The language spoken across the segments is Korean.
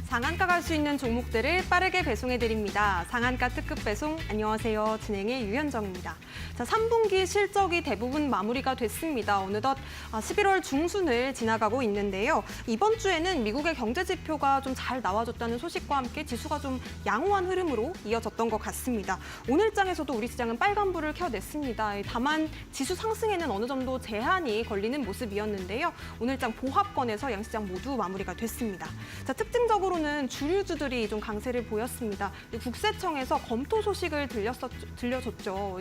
상한가 갈 수 있는 종목들을 빠르게 배송해드립니다. 상한가 특급 배송, 안녕하세요. 진행의 유현정입니다. 자, 3분기 실적이 대부분 마무리가 됐습니다. 어느덧 11월 중순을 지나가고 있는데요. 이번 주에는 미국의 경제 지표가 좀 잘 나와줬다는 소식과 함께 지수가 좀 양호한 흐름으로 이어졌던 것 같습니다. 오늘장에서도 우리 시장은 빨간불을 켜냈습니다. 다만 지수 상승에는 어느 정도 제한이 걸리는 모습이었는데요. 오늘장 보합권에서 양시장 모두 마무리가 됐습니다. 자, 특징적으로는 주류주들이 좀 강세를 보였습니다. 국세청에서 검토 소식을 들려줬죠.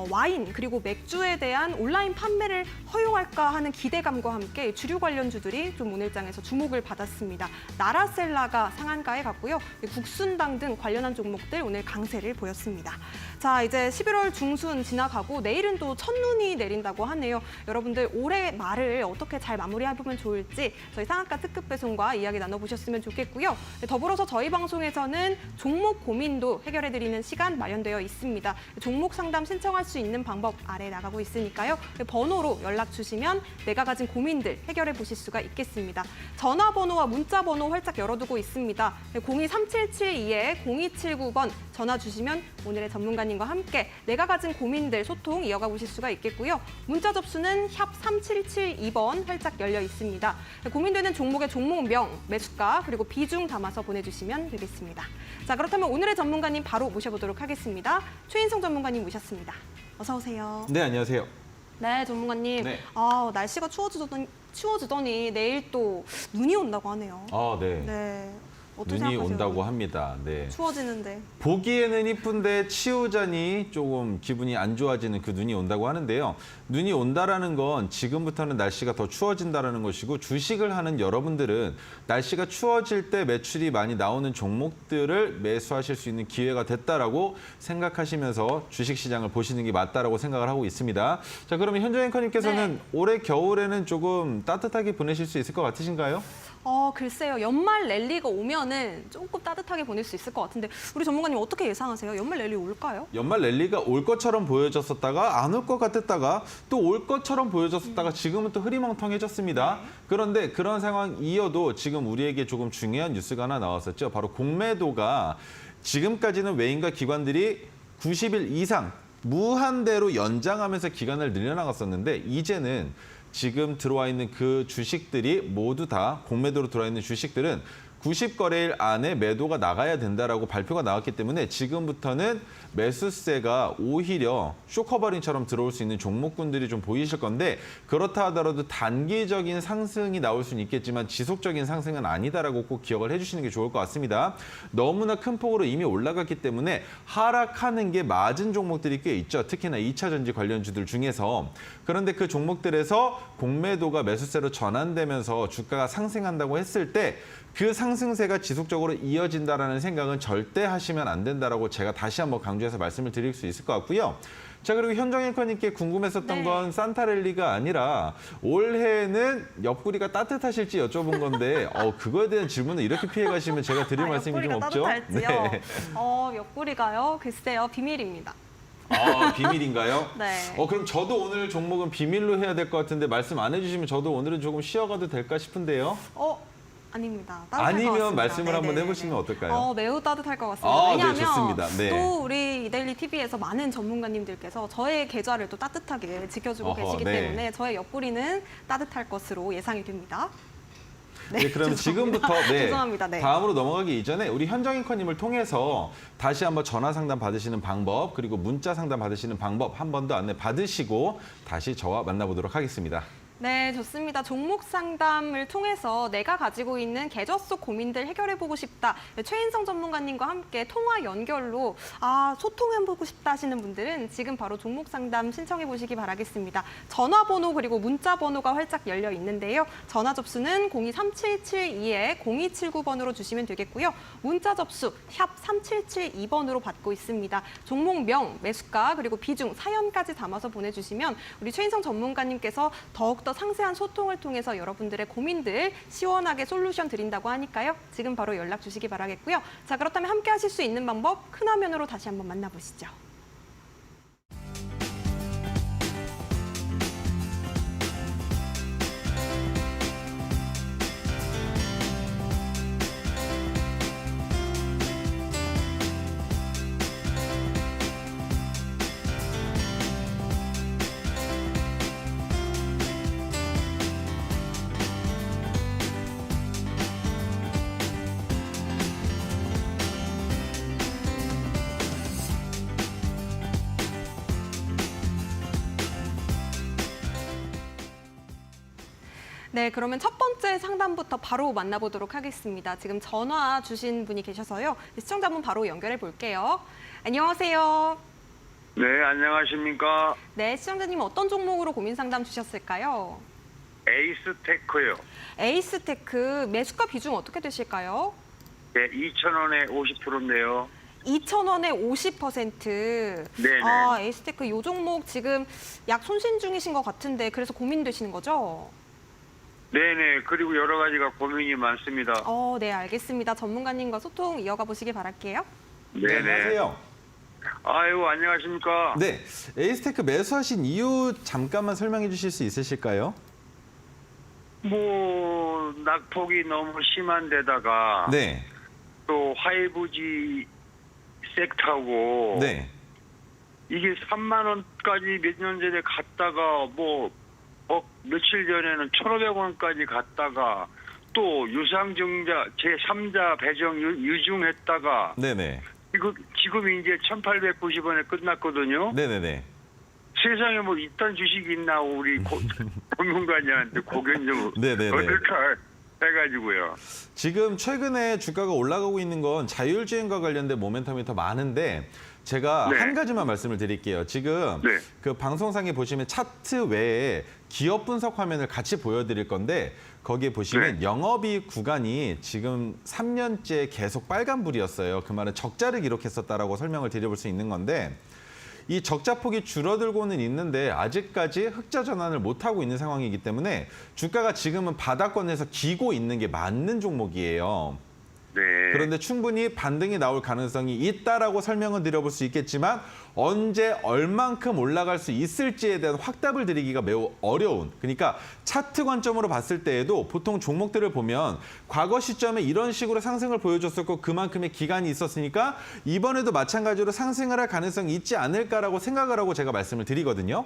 와인 그리고 맥주에 대한 온라인 판매를 허용할까 하는 기대감과 함께 주류 관련주들이 좀 오늘장에서 주목을 받았습니다. 나라셀라가 상한가에 갔고요. 국순당 등 관련한 종목들 오늘 강세를 보였습니다. 자, 이제 11월 중순 지나가고 내일은 또 첫눈이 내린다고 하네요. 여러분들 올해 말을 어떻게 잘 마무리해보면 좋을지 저희 상한가 특급 배송과 이야기 나눠보셨으면 좋겠고요. 더불어서 저희 방송에서는 종목 고민도 해결해드리는 시간 마련되어 있습니다. 종목 상담 신청할 수 있는 방법 아래 나가고 있으니까요. 번호로 연락 주시면 내가 가진 고민들 해결해 보실 수가 있겠습니다. 전화번호와 문자번호 활짝 열어두고 있습니다. 023772-0279번 전화 주시면 오늘의 전문가님과 함께 내가 가진 고민들 소통 이어가 보실 수가 있겠고요. 문자 접수는 샵 3772번 활짝 열려 있습니다. 고민되는 종목의 종목명, 매수가 그리고 비중 담아서 보내주시면 되겠습니다. 자, 그렇다면 오늘의 전문가님 바로 모셔보도록 하겠습니다. 최인성 전문가님 모셨습니다. 어서 오세요. 네, 안녕하세요. 네, 전문가님. 네. 날씨가 추워지더니 내일 또 눈이 온다고 하네요. 네. 네. 어떻게 눈이 생각하세요? 온다고 합니다. 네. 추워지는데. 보기에는 이쁜데 치우자니 조금 기분이 안 좋아지는 그 눈이 온다고 하는데요. 눈이 온다라는 건 지금부터는 날씨가 더 추워진다라는 것이고 주식을 하는 여러분들은 날씨가 추워질 때 매출이 많이 나오는 종목들을 매수하실 수 있는 기회가 됐다라고 생각하시면서 주식시장을 보시는 게 맞다라고 생각을 하고 있습니다. 자, 그러면 현정 앵커님께서는 올해 겨울에는 조금 따뜻하게 보내실 수 있을 것 같으신가요? 글쎄요. 연말 랠리가 오면은 조금 따뜻하게 보낼 수 있을 것 같은데 우리 전문가님 어떻게 예상하세요? 연말 랠리 올까요? 연말 랠리가 올 것처럼 보여졌었다가 안 올 것 같았다가 또 올 것처럼 보여졌었다가 지금은 또 흐리멍텅해졌습니다. 그런데 그런 상황 이어도 지금 우리에게 조금 중요한 뉴스가 하나 나왔었죠. 바로 공매도가 지금까지는 외인과 기관들이 90일 이상 무한대로 연장하면서 기간을 늘려나갔었는데 이제는 지금 들어와 있는 그 주식들이 모두 다 공매도로 들어와 있는 주식들은 90거래일 안에 매도가 나가야 된다라고 발표가 나왔기 때문에 지금부터는 매수세가 오히려 쇼커버링처럼 들어올 수 있는 종목군들이 좀 보이실 건데 그렇다 하더라도 단기적인 상승이 나올 수는 있겠지만 지속적인 상승은 아니다라고 꼭 기억을 해주시는 게 좋을 것 같습니다. 너무나 큰 폭으로 이미 올라갔기 때문에 하락하는 게 맞은 종목들이 꽤 있죠. 특히나 2차 전지 관련주들 중에서. 그런데 그 종목들에서 공매도가 매수세로 전환되면서 주가가 상승한다고 했을 때 그 상승세가 지속적으로 이어진다라는 생각은 절대 하시면 안 된다라고 제가 다시 한번 강조해서 말씀을 드릴 수 있을 것 같고요. 자, 그리고 현정 앵커님께 궁금했었던 건 산타랠리가 아니라 올해는 옆구리가 따뜻하실지 여쭤본 건데 그거에 대한 질문을 이렇게 피해 가시면 제가 드릴 말씀이 좀 없죠? 따뜻할지요? 네. 옆구리가요? 글쎄요. 비밀입니다. 비밀인가요? 네. 그럼 저도 오늘 종목은 비밀로 해야 될 것 같은데 말씀 안 해주시면 저도 오늘은 조금 쉬어가도 될까 싶은데요? 아닙니다. 아니면 말씀을 한번 해보시면 어떨까요? 매우 따뜻할 것 같습니다. 왜냐하면 네, 좋습니다. 네. 또 우리 이데일리 TV에서 많은 전문가님들께서 저의 계좌를 또 따뜻하게 지켜주고 계시기 네. 때문에 저의 옆구리는 따뜻할 것으로 예상이 됩니다. 네, 그럼 지금부터 죄송합니다. 네. 다음으로 넘어가기 이전에 우리 현정 앵커님을 통해서 다시 한번 전화 상담 받으시는 방법 그리고 문자 상담 받으시는 방법 한 번 더 안내 받으시고 다시 저와 만나보도록 하겠습니다. 네, 좋습니다. 종목 상담을 통해서 내가 가지고 있는 계좌 속 고민들 해결해보고 싶다. 최인성 전문가님과 함께 통화 연결로 소통해보고 싶다 하시는 분들은 지금 바로 종목 상담 신청해보시기 바라겠습니다. 전화번호 그리고 문자번호가 활짝 열려 있는데요. 전화 접수는 023772-0279번으로 주시면 되겠고요. 문자 접수 샵 3772번으로 받고 있습니다. 종목명, 매수가 그리고 비중, 사연까지 담아서 보내주시면 우리 최인성 전문가님께서 더욱더 상세한 소통을 통해서 여러분들의 고민들 시원하게 솔루션 드린다고 하니까요. 지금 바로 연락 주시기 바라겠고요. 자, 그렇다면 함께 하실 수 있는 방법 큰 화면으로 다시 한번 만나보시죠. 네, 그러면 첫 번째 상담부터 바로 만나보도록 하겠습니다. 지금 전화 주신 분이 계셔서요. 시청자분 바로 연결해 볼게요. 안녕하세요. 네, 안녕하십니까. 네, 시청자님 어떤 종목으로 고민 상담 주셨을까요? 에이스테크요. 에이스테크 매수가 비중 어떻게 되실까요? 네, 2,000원에 50%인데요. 2,000원에 50%. 네네. 아, 에이스테크 요 종목 지금 약 손실 중이신 것 같은데 그래서 고민되시는 거죠? 네네, 그리고 여러 가지가 고민이 많습니다. 네, 알겠습니다. 전문가님과 소통 이어가 보시기 바랄게요. 네네. 안녕하세요. 아유, 안녕하십니까. 네, 에이스테크 매수하신 이유 잠깐만 설명해 주실 수 있으실까요? 뭐, 낙폭이 너무 심한 데다가 네, 또 하이브지 섹터고 네, 이게 3만 원까지 몇 년 전에 갔다가 뭐 며칠 전에는 1,500원까지 갔다가 또 유상증자 제3자 배정 유증했다가 네네, 지금 이제 1,890원에 끝났거든요. 네네네. 세상에 뭐 이딴 주식이 있나 우리 전문가님한테 고견 좀 네네네. 어떨까 해가지고요. 지금 최근에 주가가 올라가고 있는 건 자율주행과 관련된 모멘텀이 더 많은데 제가 네. 한 가지만 말씀을 드릴게요. 지금 네. 그 방송상에 보시면 차트 외에 기업 분석 화면을 같이 보여드릴 건데 거기에 보시면 네. 영업이익 구간이 지금 3년째 계속 빨간불이었어요. 그 말은 적자를 기록했었다라고 설명을 드려볼 수 있는 건데 이 적자폭이 줄어들고는 있는데 아직까지 흑자 전환을 못하고 있는 상황이기 때문에 주가가 지금은 바닥권에서 기고 있는 게 맞는 종목이에요. 네. 그런데 충분히 반등이 나올 가능성이 있다라고 설명을 드려볼 수 있겠지만 언제 얼만큼 올라갈 수 있을지에 대한 확답을 드리기가 매우 어려운, 그러니까 차트 관점으로 봤을 때에도 보통 종목들을 보면 과거 시점에 이런 식으로 상승을 보여줬었고 그만큼의 기간이 있었으니까 이번에도 마찬가지로 상승을 할 가능성이 있지 않을까라고 생각을 하고 제가 말씀을 드리거든요.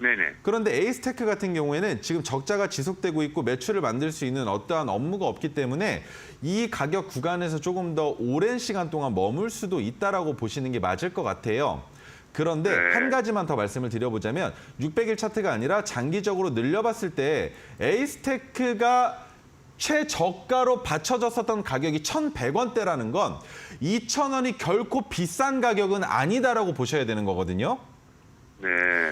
네네. 그런데 에이스테크 같은 경우에는 지금 적자가 지속되고 있고 매출을 만들 수 있는 어떠한 업무가 없기 때문에 이 가격 구간에서 조금 더 오랜 시간 동안 머물 수도 있다라고 보시는 게 맞을 것 같아요. 그런데 네. 한 가지만 더 말씀을 드려보자면 600일 차트가 아니라 장기적으로 늘려봤을 때 에이스테크가 최저가로 받쳐졌었던 가격이 1,100원대라는 건 2,000원이 결코 비싼 가격은 아니다라고 보셔야 되는 거거든요. 네.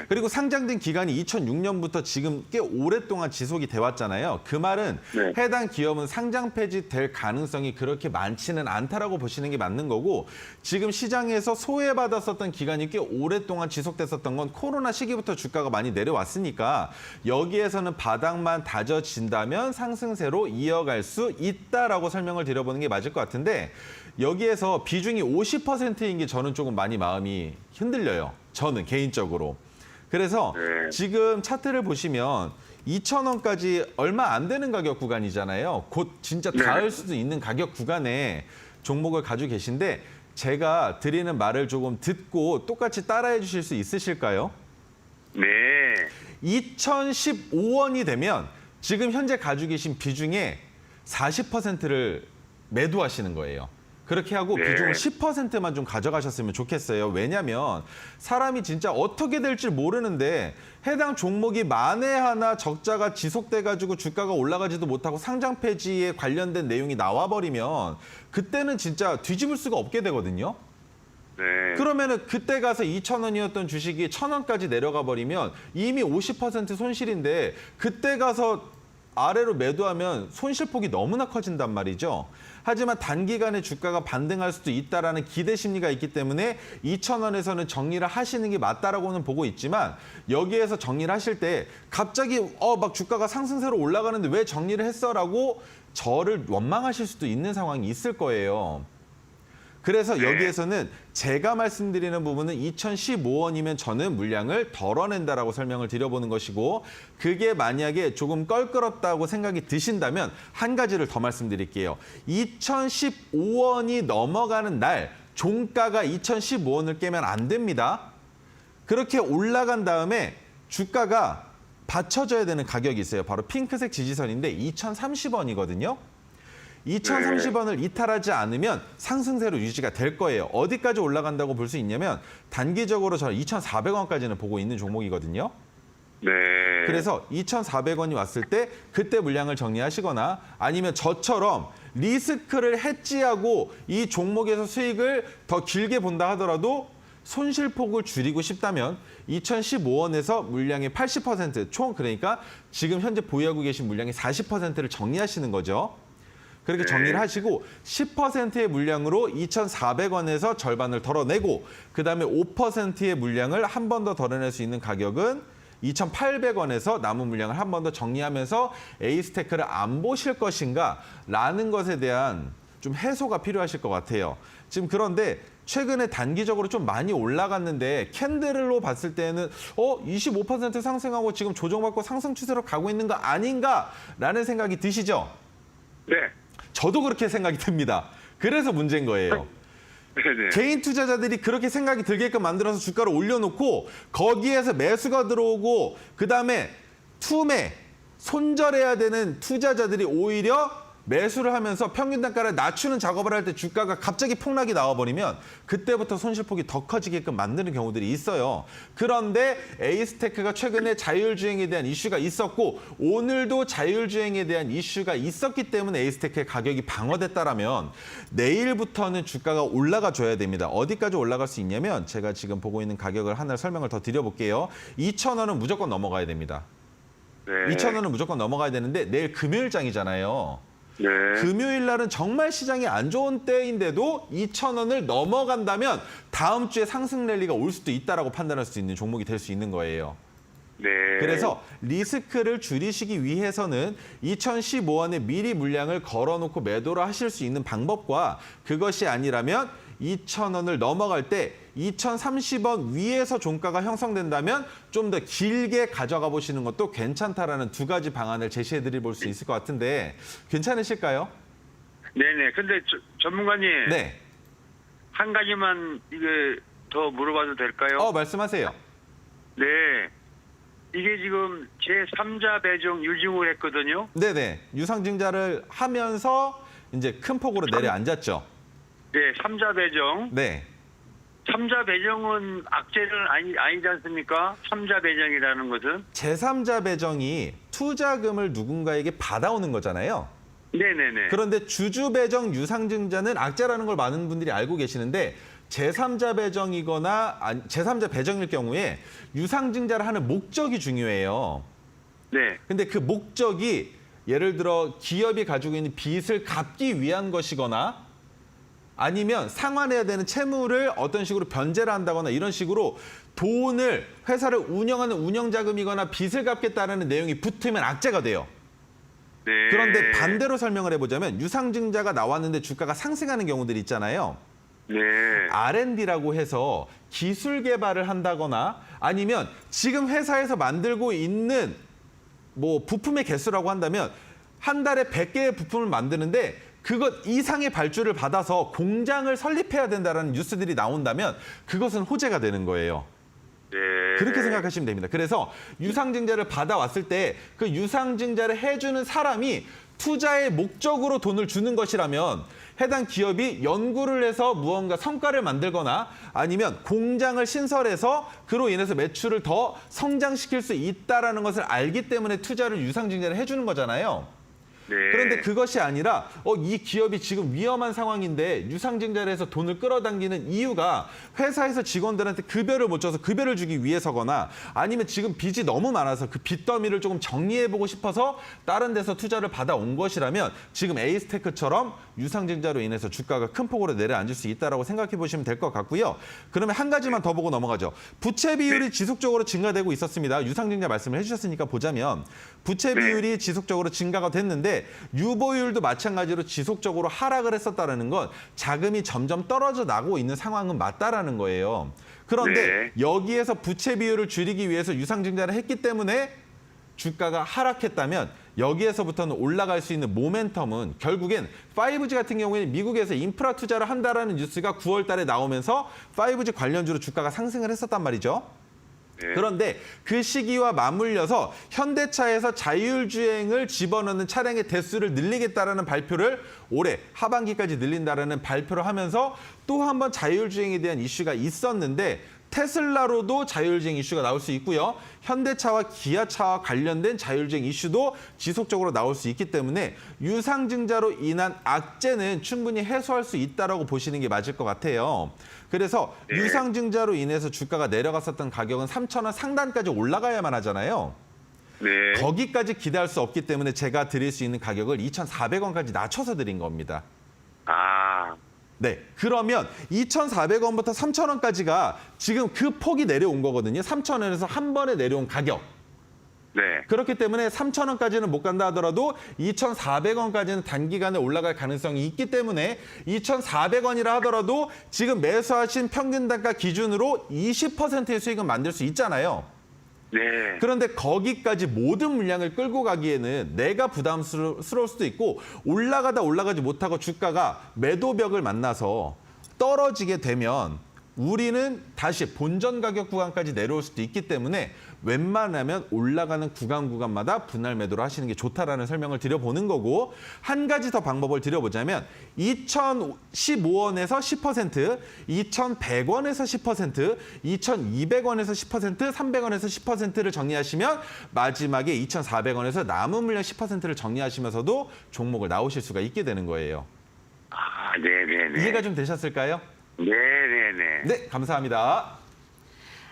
그리고 상장된 기간이 2006년부터 지금 꽤 오랫동안 지속이 돼 왔잖아요. 그 말은 네. 해당 기업은 상장 폐지될 가능성이 그렇게 많지는 않다라고 보시는 게 맞는 거고 지금 시장에서 소외받았었던 기간이 꽤 오랫동안 지속됐었던 건 코로나 시기부터 주가가 많이 내려왔으니까 여기에서는 바닥만 다져진다면 상승세로 이어갈 수 있다라고 설명을 드려보는 게 맞을 것 같은데 여기에서 비중이 50%인 게 저는 조금 많이 마음이 흔들려요. 저는 개인적으로. 그래서 네. 지금 차트를 보시면 2,000원까지 얼마 안 되는 가격 구간이잖아요. 곧 진짜 네. 닿을 수도 있는 가격 구간에 종목을 가지고 계신데 제가 드리는 말을 조금 듣고 똑같이 따라해 주실 수 있으실까요? 네. 2015원이 되면 지금 현재 가지고 계신 비중의 40%를 매도하시는 거예요. 그렇게 하고 네. 비중을 10%만 좀 가져가셨으면 좋겠어요. 왜냐하면 사람이 진짜 어떻게 될지 모르는데 해당 종목이 만에 하나 적자가 지속돼가지고 주가가 올라가지도 못하고 상장 폐지에 관련된 내용이 나와버리면 그때는 진짜 뒤집을 수가 없게 되거든요. 네. 그러면은 그때 가서 2,000원이었던 주식이 1,000원까지 내려가 버리면 이미 50% 손실인데 그때 가서 아래로 매도하면 손실폭이 너무나 커진단 말이죠. 하지만 단기간에 주가가 반등할 수도 있다라는 기대 심리가 있기 때문에 2,000원에서는 정리를 하시는 게 맞다라고는 보고 있지만 여기에서 정리를 하실 때 갑자기 막 주가가 상승세로 올라가는데 왜 정리를 했어라고 저를 원망하실 수도 있는 상황이 있을 거예요. 그래서 여기에서는 제가 말씀드리는 부분은 2015원이면 저는 물량을 덜어낸다라고 설명을 드려보는 것이고 그게 만약에 조금 껄끄럽다고 생각이 드신다면 한 가지를 더 말씀드릴게요. 2015원이 넘어가는 날 종가가 2015원을 깨면 안 됩니다. 그렇게 올라간 다음에 주가가 받쳐줘야 되는 가격이 있어요. 바로 핑크색 지지선인데 2030원이거든요. 2030원을 이탈하지 않으면 상승세로 유지가 될 거예요. 어디까지 올라간다고 볼 수 있냐면 단기적으로 저는 2,400원까지는 보고 있는 종목이거든요. 네. 그래서 2,400원이 왔을 때 그때 물량을 정리하시거나 아니면 저처럼 리스크를 해지하고 이 종목에서 수익을 더 길게 본다 하더라도 손실폭을 줄이고 싶다면 2,015원에서 물량의 80% 총 그러니까 지금 현재 보유하고 계신 물량의 40%를 정리하시는 거죠. 그렇게 정리를 하시고 10%의 물량으로 2,400원에서 절반을 덜어내고 그다음에 5%의 물량을 한 번 더 덜어낼 수 있는 가격은 2,800원에서 남은 물량을 한 번 더 정리하면서 에이스테크를 안 보실 것인가 라는 것에 대한 좀 해소가 필요하실 것 같아요. 지금 그런데 최근에 단기적으로 좀 많이 올라갔는데 캔들로 봤을 때는 25% 상승하고 지금 조정받고 상승 추세로 가고 있는 거 아닌가라는 생각이 드시죠? 네. 저도 그렇게 생각이 듭니다. 그래서 문제인 거예요. 네네. 개인 투자자들이 그렇게 생각이 들게끔 만들어서 주가를 올려놓고 거기에서 매수가 들어오고 그다음에 투매, 손절해야 되는 투자자들이 오히려 매수를 하면서 평균 단가를 낮추는 작업을 할 때 주가가 갑자기 폭락이 나와버리면 그때부터 손실폭이 더 커지게끔 만드는 경우들이 있어요. 그런데 에이스테크가 최근에 자율주행에 대한 이슈가 있었고 오늘도 자율주행에 대한 이슈가 있었기 때문에 에이스테크의 가격이 방어됐다라면 내일부터는 주가가 올라가 줘야 됩니다. 어디까지 올라갈 수 있냐면 제가 지금 보고 있는 가격을 하나 설명을 더 드려볼게요. 2,000원은 무조건 넘어가야 됩니다. 네. 2,000원은 무조건 넘어가야 되는데 내일 금요일장이잖아요. 네. 금요일 날은 정말 시장이 안 좋은 때인데도 2,000원을 넘어간다면 다음 주에 상승 랠리가 올 수도 있다라고 판단할 수 있는 종목이 될 수 있는 거예요. 네. 그래서 리스크를 줄이시기 위해서는 2,015원에 미리 물량을 걸어놓고 매도를 하실 수 있는 방법과 그것이 아니라면 2,000원을 넘어갈 때 2,030원 위에서 종가가 형성된다면 좀 더 길게 가져가 보시는 것도 괜찮다라는 두 가지 방안을 제시해 볼 수 있을 것 같은데 괜찮으실까요? 네네. 근데 전문가님. 네. 한 가지만 이게 더 물어봐도 될까요? 말씀하세요. 네. 이게 지금 제3자 배정 유증을 했거든요. 네네. 유상증자를 하면서 이제 큰 폭으로 내려앉았죠. 네, 3자 배정. 네. 3자 배정은 악재는 아니지 않습니까? 3자 배정이라는 것은. 제3자 배정이 투자금을 누군가에게 받아오는 거잖아요. 네네네. 그런데 주주 배정 유상증자는 악재라는 걸 많은 분들이 알고 계시는데 제3자 배정이거나 제3자 배정일 경우에 유상증자를 하는 목적이 중요해요. 네. 근데 그 목적이 예를 들어 기업이 가지고 있는 빚을 갚기 위한 것이거나 아니면 상환해야 되는 채무를 어떤 식으로 변제를 한다거나 이런 식으로 돈을 회사를 운영하는 운영자금이거나 빚을 갚겠다는 내용이 붙으면 악재가 돼요. 네. 그런데 반대로 설명을 해보자면 유상증자가 나왔는데 주가가 상승하는 경우들이 있잖아요. 네. R&D라고 해서 기술 개발을 한다거나 아니면 지금 회사에서 만들고 있는 뭐 부품의 개수라고 한다면 한 달에 100개의 부품을 만드는데 그것 이상의 발주를 받아서 공장을 설립해야 된다는 뉴스들이 나온다면 그것은 호재가 되는 거예요. 네. 그렇게 생각하시면 됩니다. 그래서 유상증자를 받아왔을 때 그 유상증자를 해주는 사람이 투자의 목적으로 돈을 주는 것이라면 해당 기업이 연구를 해서 무언가 성과를 만들거나 아니면 공장을 신설해서 그로 인해서 매출을 더 성장시킬 수 있다는 것을 알기 때문에 투자를 유상증자를 해주는 거잖아요. 네. 그런데 그것이 아니라 이 기업이 지금 위험한 상황인데 유상증자를 해서 돈을 끌어당기는 이유가 회사에서 직원들한테 급여를 못 줘서 급여를 주기 위해서거나 아니면 지금 빚이 너무 많아서 그 빚더미를 조금 정리해보고 싶어서 다른 데서 투자를 받아온 것이라면 지금 에이스테크처럼 유상증자로 인해서 주가가 큰 폭으로 내려앉을 수 있다고 생각해 보시면 될 것 같고요. 그러면 한 가지만 더 보고 넘어가죠. 부채 비율이 지속적으로 증가되고 있었습니다. 유상증자 말씀을 해주셨으니까 보자면 부채 비율이 지속적으로 증가가 됐는데 유보율도 마찬가지로 지속적으로 하락을 했었다는 건 자금이 점점 떨어져 나고 있는 상황은 맞다라는 거예요. 그런데 여기에서 부채 비율을 줄이기 위해서 유상증자를 했기 때문에 주가가 하락했다면 여기에서부터는 올라갈 수 있는 모멘텀은 결국엔 5G 같은 경우에는 미국에서 인프라 투자를 한다라는 뉴스가 9월 달에 나오면서 5G 관련주로 주가가 상승을 했었단 말이죠. 네. 그런데 그 시기와 맞물려서 현대차에서 자율주행을 집어넣는 차량의 대수를 늘리겠다라는 발표를 올해 하반기까지 늘린다라는 발표를 하면서 또 한 번 자율주행에 대한 이슈가 있었는데 테슬라로도 자율주행 이슈가 나올 수 있고요. 현대차와 기아차와 관련된 자율주행 이슈도 지속적으로 나올 수 있기 때문에 유상증자로 인한 악재는 충분히 해소할 수 있다라고 보시는 게 맞을 것 같아요. 그래서 네. 유상증자로 인해서 주가가 내려갔었던 가격은 3,000원 상단까지 올라가야만 하잖아요. 네. 거기까지 기대할 수 없기 때문에 제가 드릴 수 있는 가격을 2,400원까지 낮춰서 드린 겁니다. 아, 네, 그러면 2,400원부터 3,000원까지가 지금 그 폭이 내려온 거거든요. 3,000원에서 한 번에 내려온 가격. 네. 그렇기 때문에 3,000원까지는 못 간다 하더라도 2,400원까지는 단기간에 올라갈 가능성이 있기 때문에 2,400원이라 하더라도 지금 매수하신 평균 단가 기준으로 20%의 수익은 만들 수 있잖아요. 네. 그런데 거기까지 모든 물량을 끌고 가기에는 내가 부담스러울 수도 있고 올라가다 올라가지 못하고 주가가 매도벽을 만나서 떨어지게 되면 우리는 다시 본전 가격 구간까지 내려올 수도 있기 때문에 웬만하면 올라가는 구간마다 분할 매도를 하시는 게 좋다라는 설명을 드려보는 거고, 한 가지 더 방법을 드려보자면 2,015원에서 10%, 2,100원에서 10%, 2,200원에서 10%, 300원에서 10%를 정리하시면 마지막에 2,400원에서 남은 물량 10%를 정리하시면서도 종목을 나오실 수가 있게 되는 거예요. 아, 네네네. 이해가 좀 되셨을까요? 네네네. 네, 감사합니다.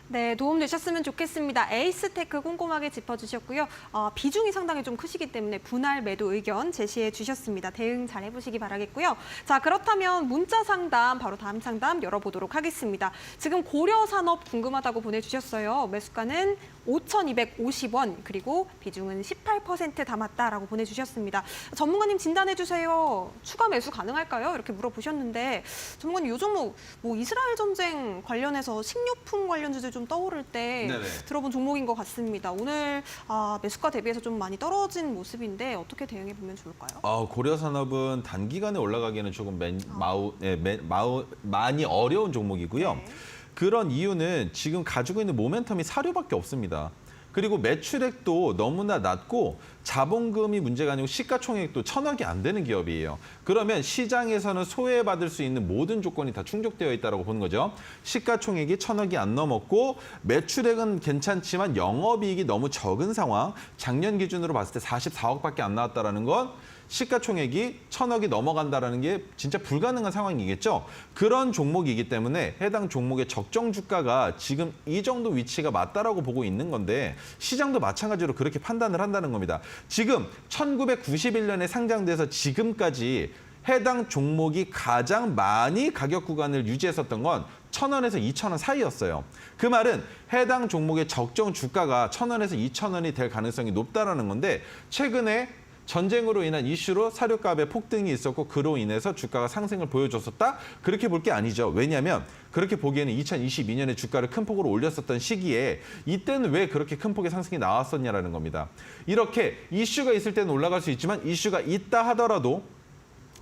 네, 도움 되셨으면 좋겠습니다. 에이스테크 꼼꼼하게 짚어주셨고요. 비중이 상당히 좀 크시기 때문에 분할 매도 의견 제시해 주셨습니다. 대응 잘 해보시기 바라겠고요. 자, 그렇다면 문자 상담, 바로 다음 상담 열어보도록 하겠습니다. 지금 고려산업 궁금하다고 보내주셨어요. 매수가는 5,250원, 그리고 비중은 18% 담았다라고 보내주셨습니다. 전문가님 진단해 주세요. 추가 매수 가능할까요? 이렇게 물어보셨는데, 전문가님 요 종목 뭐 이스라엘 전쟁 관련해서 식료품 관련 주제 좀 떠오를 때 네네. 들어본 종목인 것 같습니다. 오늘 매수가 대비해서 좀 많이 떨어진 모습인데 어떻게 대응해 보면 좋을까요? 고려산업은 단기간에 올라가기에는 조금 많이 어려운 종목이고요. 네. 그런 이유는 지금 가지고 있는 모멘텀이 사료밖에 없습니다. 그리고 매출액도 너무나 낮고 자본금이 문제가 아니고 시가총액도 1,000억이 안 되는 기업이에요. 그러면 시장에서는 소외받을 수 있는 모든 조건이 다 충족되어 있다고 보는 거죠. 시가총액이 1,000억이 안 넘었고 매출액은 괜찮지만 영업이익이 너무 적은 상황. 작년 기준으로 봤을 때 44억밖에 안 나왔다는 건 시가총액이 1,000억이 넘어간다는 게 진짜 불가능한 상황이겠죠. 그런 종목이기 때문에 해당 종목의 적정 주가가 지금 이 정도 위치가 맞다라고 보고 있는 건데 시장도 마찬가지로 그렇게 판단을 한다는 겁니다. 지금 1991년에 상장돼서 지금까지 해당 종목이 가장 많이 가격 구간을 유지했었던 건 1,000원에서 2,000원 사이였어요. 그 말은 해당 종목의 적정 주가가 1,000원에서 2,000원이 될 가능성이 높다라는 건데 최근에 전쟁으로 인한 이슈로 사료값의 폭등이 있었고 그로 인해서 주가가 상승을 보여줬었다? 그렇게 볼 게 아니죠. 왜냐하면 그렇게 보기에는 2022년에 주가를 큰 폭으로 올렸었던 시기에 이때는 왜 그렇게 큰 폭의 상승이 나왔었냐라는 겁니다. 이렇게 이슈가 있을 때는 올라갈 수 있지만 이슈가 있다 하더라도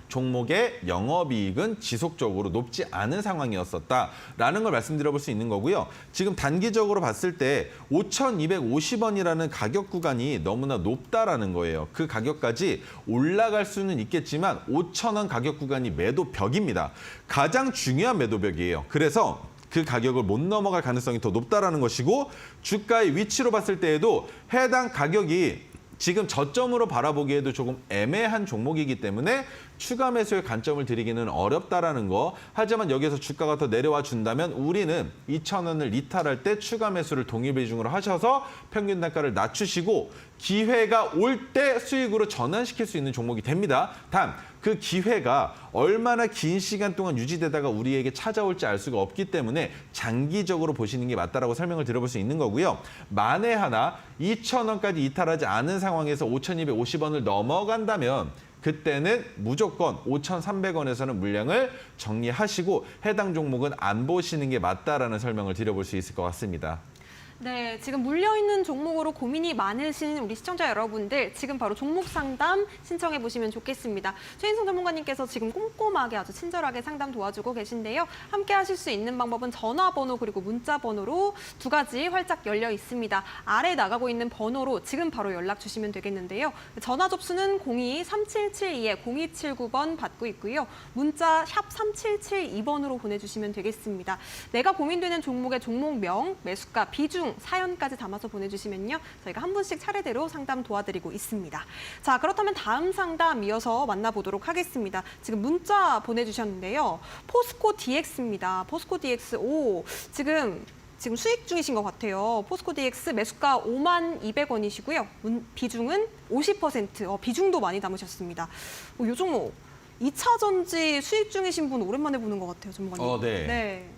종목의 영업이익은 지속적으로 높지 않은 상황이었었다라는 걸 말씀드려볼 수 있는 거고요. 지금 단기적으로 봤을 때 5,250원이라는 가격 구간이 너무나 높다라는 거예요. 그 가격까지 올라갈 수는 있겠지만 5,000원 가격 구간이 매도벽입니다. 가장 중요한 매도벽이에요. 그래서 그 가격을 못 넘어갈 가능성이 더 높다라는 것이고 주가의 위치로 봤을 때에도 해당 가격이 지금 저점으로 바라보기에도 조금 애매한 종목이기 때문에 추가 매수의 관점을 드리기는 어렵다라는 거. 하지만 여기서 주가가 더 내려와 준다면 우리는 2,000원을 이탈할 때 추가 매수를 동일 비중으로 하셔서 평균 단가를 낮추시고 기회가 올 때 수익으로 전환시킬 수 있는 종목이 됩니다. 단 그 기회가 얼마나 긴 시간 동안 유지되다가 우리에게 찾아올지 알 수가 없기 때문에 장기적으로 보시는 게 맞다라고 설명을 드려볼 수 있는 거고요. 만에 하나 2,000원까지 이탈하지 않은 상황에서 5,250원을 넘어간다면 그때는 무조건 5,300원에서는 물량을 정리하시고 해당 종목은 안 보시는 게 맞다라는 설명을 드려볼 수 있을 것 같습니다. 네, 지금 물려있는 종목으로 고민이 많으신 우리 시청자 여러분들 지금 바로 종목 상담 신청해 보시면 좋겠습니다. 최인성 전문가님께서 지금 꼼꼼하게 아주 친절하게 상담 도와주고 계신데요. 함께 하실 수 있는 방법은 전화번호 그리고 문자번호로 두 가지 활짝 열려 있습니다. 아래 나가고 있는 번호로 지금 바로 연락 주시면 되겠는데요. 전화 접수는 02-3772-0279번 받고 있고요. 문자 샵 3772번으로 보내주시면 되겠습니다. 내가 고민되는 종목의 종목명, 매수가, 비중, 사연까지 담아서 보내주시면요. 저희가 한 분씩 차례대로 상담 도와드리고 있습니다. 자, 그렇다면 다음 상담 이어서 만나보도록 하겠습니다. 지금 문자 보내주셨는데요. 포스코 DX입니다. 포스코 DX, 지금 수익 중이신 것 같아요. 포스코 DX 매수가 52,200원이시고요. 비중은 50%, 비중도 많이 담으셨습니다. 요 종목 2차 전지 수익 중이신 분 오랜만에 보는 것 같아요, 전문가님. 네. 네.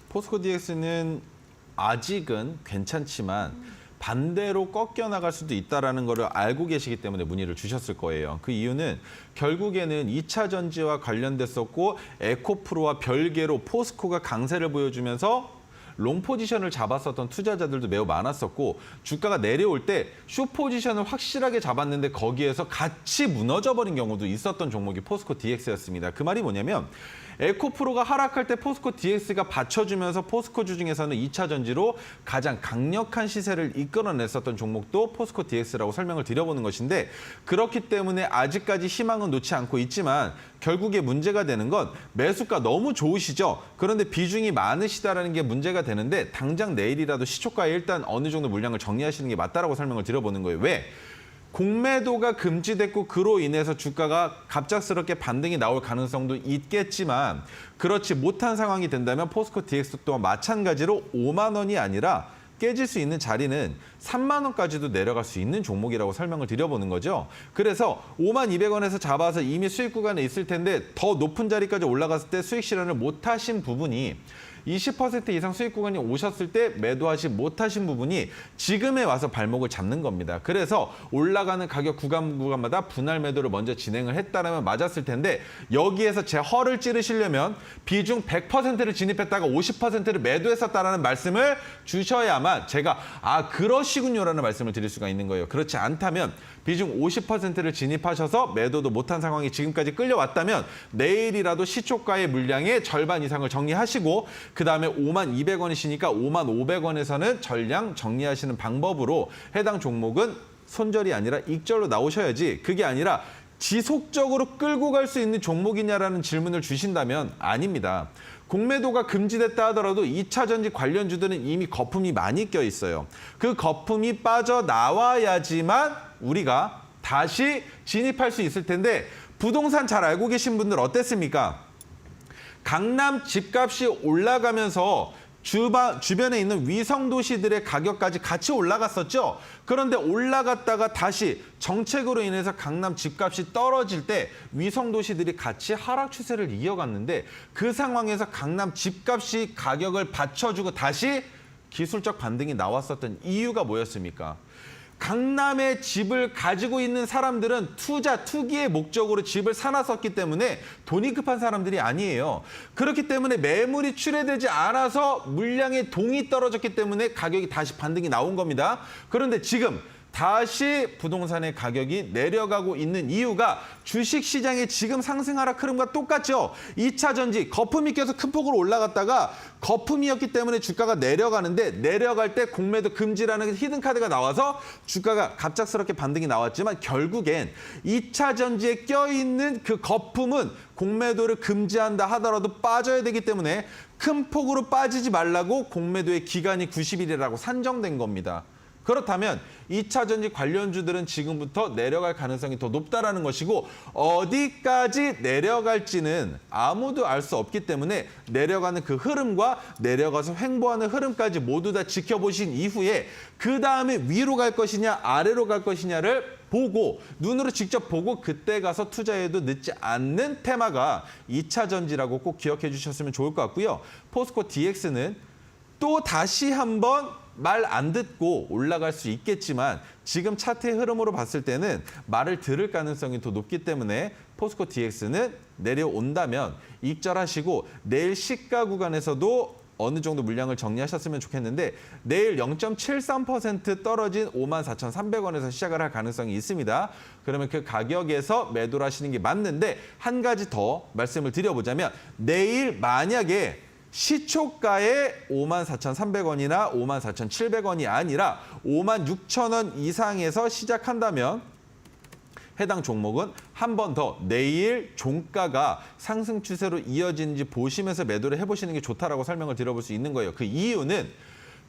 포스코 DX는 아직은 괜찮지만 반대로 꺾여 나갈 수도 있다는 걸 알고 계시기 때문에 문의를 주셨을 거예요. 그 이유는 결국에는 2차 전지와 관련됐었고 에코프로와 별개로 포스코가 강세를 보여주면서 롱 포지션을 잡았었던 투자자들도 매우 많았었고 주가가 내려올 때 숏 포지션을 확실하게 잡았는데 거기에서 같이 무너져버린 경우도 있었던 종목이 포스코 DX였습니다. 그 말이 뭐냐면 에코프로가 하락할 때 포스코 DX가 받쳐주면서 포스코주 중에서는 2차 전지로 가장 강력한 시세를 이끌어냈었던 종목도 포스코 DX라고 설명을 드려보는 것인데 그렇기 때문에 아직까지 희망은 놓지 않고 있지만 결국에 문제가 되는 건 매수가 너무 좋으시죠. 그런데 비중이 많으시다는 게 문제가 되는데 당장 내일이라도 시초가에 일단 어느 정도 물량을 정리하시는 게 맞다라고 설명을 드려보는 거예요. 왜? 공매도가 금지됐고 그로 인해서 주가가 갑작스럽게 반등이 나올 가능성도 있겠지만 그렇지 못한 상황이 된다면 포스코 DX 또한 마찬가지로 5만 원이 아니라 깨질 수 있는 자리는 3만 원까지도 내려갈 수 있는 종목이라고 설명을 드려보는 거죠. 그래서 52,200원에서 잡아서 이미 수익 구간에 있을 텐데 더 높은 자리까지 올라갔을 때 수익 실현을 못하신 부분이 20% 이상 수익 구간이 오셨을 때 매도하지 못하신 부분이 지금에 와서 발목을 잡는 겁니다. 그래서 올라가는 가격 구간마다 분할 매도를 먼저 진행을 했다면 맞았을 텐데 여기에서 제 허를 찌르시려면 비중 100%를 진입했다가 50%를 매도했었다라는 말씀을 주셔야만 제가 그러시군요라는 말씀을 드릴 수가 있는 거예요. 그렇지 않다면 비중 50%를 진입하셔서 매도도 못한 상황이 지금까지 끌려왔다면 내일이라도 시초가의 물량의 절반 이상을 정리하시고 그다음에 52,200원이시니까 55,500원에서는 전량 정리하시는 방법으로 해당 종목은 손절이 아니라 익절로 나오셔야지 그게 아니라 지속적으로 끌고 갈 수 있는 종목이냐라는 질문을 주신다면 아닙니다. 공매도가 금지됐다 하더라도 2차 전지 관련주들은 이미 거품이 많이 껴 있어요. 그 거품이 빠져나와야지만 우리가 다시 진입할 수 있을 텐데 부동산 잘 알고 계신 분들 어땠습니까? 강남 집값이 올라가면서 주변에 있는 위성 도시들의 가격까지 같이 올라갔었죠. 그런데 올라갔다가 다시 정책으로 인해서 강남 집값이 떨어질 때 위성 도시들이 같이 하락 추세를 이어갔는데 그 상황에서 강남 집값이 가격을 받쳐주고 다시 기술적 반등이 나왔었던 이유가 뭐였습니까? 강남에 집을 가지고 있는 사람들은 투기의 목적으로 집을 사놨었기 때문에 돈이 급한 사람들이 아니에요. 그렇기 때문에 매물이 출회되지 않아서 물량의 동이 떨어졌기 때문에 가격이 다시 반등이 나온 겁니다. 그런데 지금 다시 부동산의 가격이 내려가고 있는 이유가 주식시장의 지금 상승 하락 흐름과 똑같죠. 2차 전지 거품이 껴서 큰 폭으로 올라갔다가 거품이었기 때문에 주가가 내려가는데 내려갈 때 공매도 금지라는 히든카드가 나와서 주가가 갑작스럽게 반등이 나왔지만 결국엔 2차 전지에 껴있는 그 거품은 공매도를 금지한다 하더라도 빠져야 되기 때문에 큰 폭으로 빠지지 말라고 공매도의 기간이 90일이라고 산정된 겁니다. 그렇다면 2차 전지 관련주들은 지금부터 내려갈 가능성이 더 높다라는 것이고 어디까지 내려갈지는 아무도 알 수 없기 때문에 내려가는 그 흐름과 내려가서 횡보하는 흐름까지 모두 다 지켜보신 이후에 그 다음에 위로 갈 것이냐 아래로 갈 것이냐를 보고 눈으로 직접 보고 그때 가서 투자해도 늦지 않는 테마가 2차 전지라고 꼭 기억해 주셨으면 좋을 것 같고요. 포스코 DX는 또 다시 한번 말 안 듣고 올라갈 수 있겠지만 지금 차트의 흐름으로 봤을 때는 말을 들을 가능성이 더 높기 때문에 포스코 DX는 내려온다면 익절하시고 내일 시가 구간에서도 어느 정도 물량을 정리하셨으면 좋겠는데 내일 0.73% 떨어진 54,300원에서 시작을 할 가능성이 있습니다. 그러면 그 가격에서 매도를 하시는 게 맞는데 한 가지 더 말씀을 드려보자면 내일 만약에 시초가에 54,300원이나 54,700원이 아니라 56,000원 이상에서 시작한다면 해당 종목은 한 번 더 내일 종가가 상승 추세로 이어지는지 보시면서 매도를 해보시는 게 좋다라고 설명을 드려볼 수 있는 거예요. 그 이유는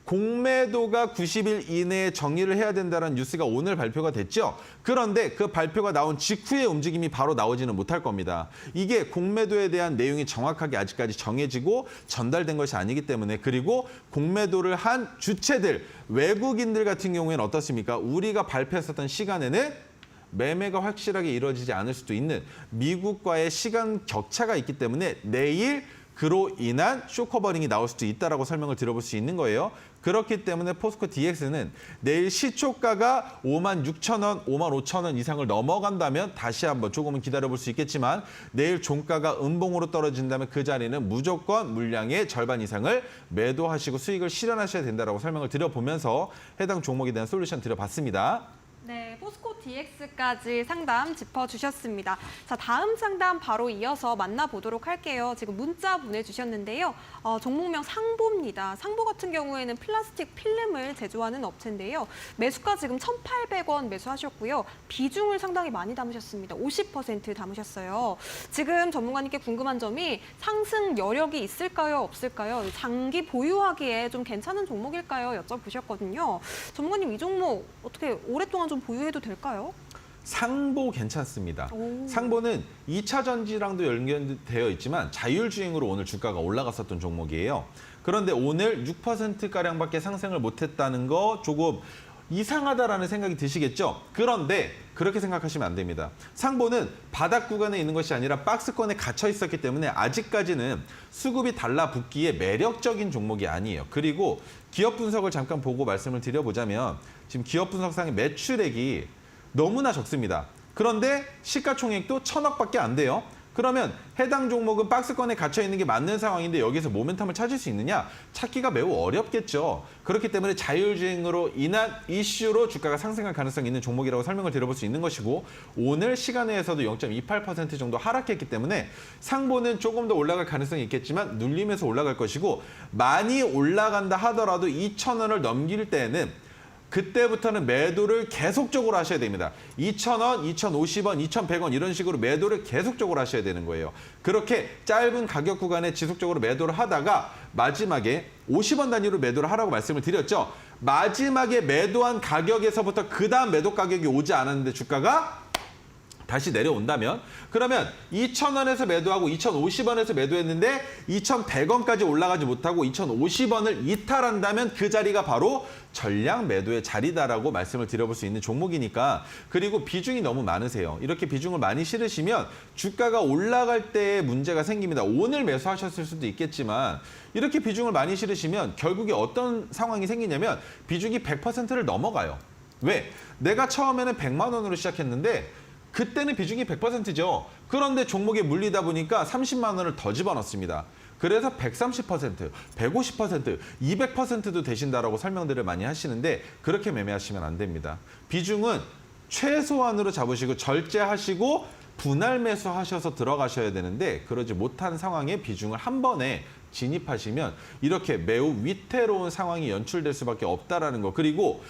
공매도가 90일 이내에 정리를 해야 된다는 뉴스가 오늘 발표가 됐죠. 그런데 그 발표가 나온 직후에 움직임이 바로 나오지는 못할 겁니다. 이게 공매도에 대한 내용이 정확하게 아직까지 정해지고 전달된 것이 아니기 때문에 그리고 공매도를 한 주체들, 외국인들 같은 경우에는 어떻습니까? 우리가 발표했었던 시간에는 매매가 확실하게 이루어지지 않을 수도 있는 미국과의 시간 격차가 있기 때문에 내일 그로 인한 쇼커버링이 나올 수도 있다라고 설명을 드려볼 수 있는 거예요. 그렇기 때문에 포스코 DX는 내일 시초가가 56,000원, 55,000원 이상을 넘어간다면 다시 한번 조금은 기다려볼 수 있겠지만 내일 종가가 음봉으로 떨어진다면 그 자리는 무조건 물량의 절반 이상을 매도하시고 수익을 실현하셔야 된다라고 설명을 드려보면서 해당 종목에 대한 솔루션 드려봤습니다. 네, 포스코 DX까지 상담 짚어주셨습니다. 자, 다음 상담 바로 이어서 만나보도록 할게요. 지금 문자 보내주셨는데요. 종목명 상보입니다. 상보 같은 경우에는 플라스틱 필름을 제조하는 업체인데요. 매수가 지금 1,800원 매수하셨고요. 비중을 상당히 많이 담으셨습니다. 50% 담으셨어요. 지금 전문가님께 궁금한 점이 상승 여력이 있을까요? 없을까요? 장기 보유하기에 좀 괜찮은 종목일까요? 여쭤보셨거든요. 전문가님 이 종목 어떻게 오랫동안 좀 보유해도 될까요? 상보 괜찮습니다. 오. 상보는 2차 전지랑도 연결되어 있지만 자율주행으로 오늘 주가가 올라갔었던 종목이에요. 그런데 오늘 6%가량밖에 상승을 못했다는 거 조금 이상하다라는 생각이 드시겠죠? 그런데 그렇게 생각하시면 안 됩니다. 상보는 바닥 구간에 있는 것이 아니라 박스권에 갇혀 있었기 때문에 아직까지는 수급이 달라붙기에 매력적인 종목이 아니에요. 그리고 기업 분석을 잠깐 보고 말씀을 드려보자면 지금 기업 분석상의 매출액이 너무나 적습니다. 그런데 시가총액도 1,000억밖에 안 돼요. 그러면 해당 종목은 박스권에 갇혀 있는 게 맞는 상황인데 여기서 모멘텀을 찾을 수 있느냐? 찾기가 매우 어렵겠죠. 그렇기 때문에 자율주행으로 인한 이슈로 주가가 상승할 가능성이 있는 종목이라고 설명을 드려볼 수 있는 것이고 오늘 시간에서도 0.28% 정도 하락했기 때문에 상보는 조금 더 올라갈 가능성이 있겠지만 눌리면서 올라갈 것이고 많이 올라간다 하더라도 2,000원을 넘길 때는 그때부터는 매도를 계속적으로 하셔야 됩니다. 2,000원, 2,050원, 2,100원 이런 식으로 매도를 계속적으로 하셔야 되는 거예요. 그렇게 짧은 가격 구간에 지속적으로 매도를 하다가 마지막에 50원 단위로 매도를 하라고 말씀을 드렸죠. 마지막에 매도한 가격에서부터 그 다음 매도 가격이 오지 않았는데 주가가 다시 내려온다면 그러면 2,000원에서 매도하고 2,050원에서 매도했는데 2,100원까지 올라가지 못하고 2,050원을 이탈한다면 그 자리가 바로 전량 매도의 자리다라고 말씀을 드려볼 수 있는 종목이니까 그리고 비중이 너무 많으세요. 이렇게 비중을 많이 실으시면 주가가 올라갈 때 문제가 생깁니다. 오늘 매수하셨을 수도 있겠지만 이렇게 비중을 많이 실으시면 결국에 어떤 상황이 생기냐면 비중이 100%를 넘어가요. 왜? 내가 처음에는 100만 원으로 시작했는데 그때는 비중이 100%죠. 그런데 종목에 물리다 보니까 30만 원을 더 집어넣습니다. 그래서 130%, 150%, 200%도 되신다라고 설명들을 많이 하시는데 그렇게 매매하시면 안 됩니다. 비중은 최소한으로 잡으시고 절제하시고 분할 매수하셔서 들어가셔야 되는데 그러지 못한 상황에 비중을 한 번에 진입하시면 이렇게 매우 위태로운 상황이 연출될 수밖에 없다라는 거. 그리고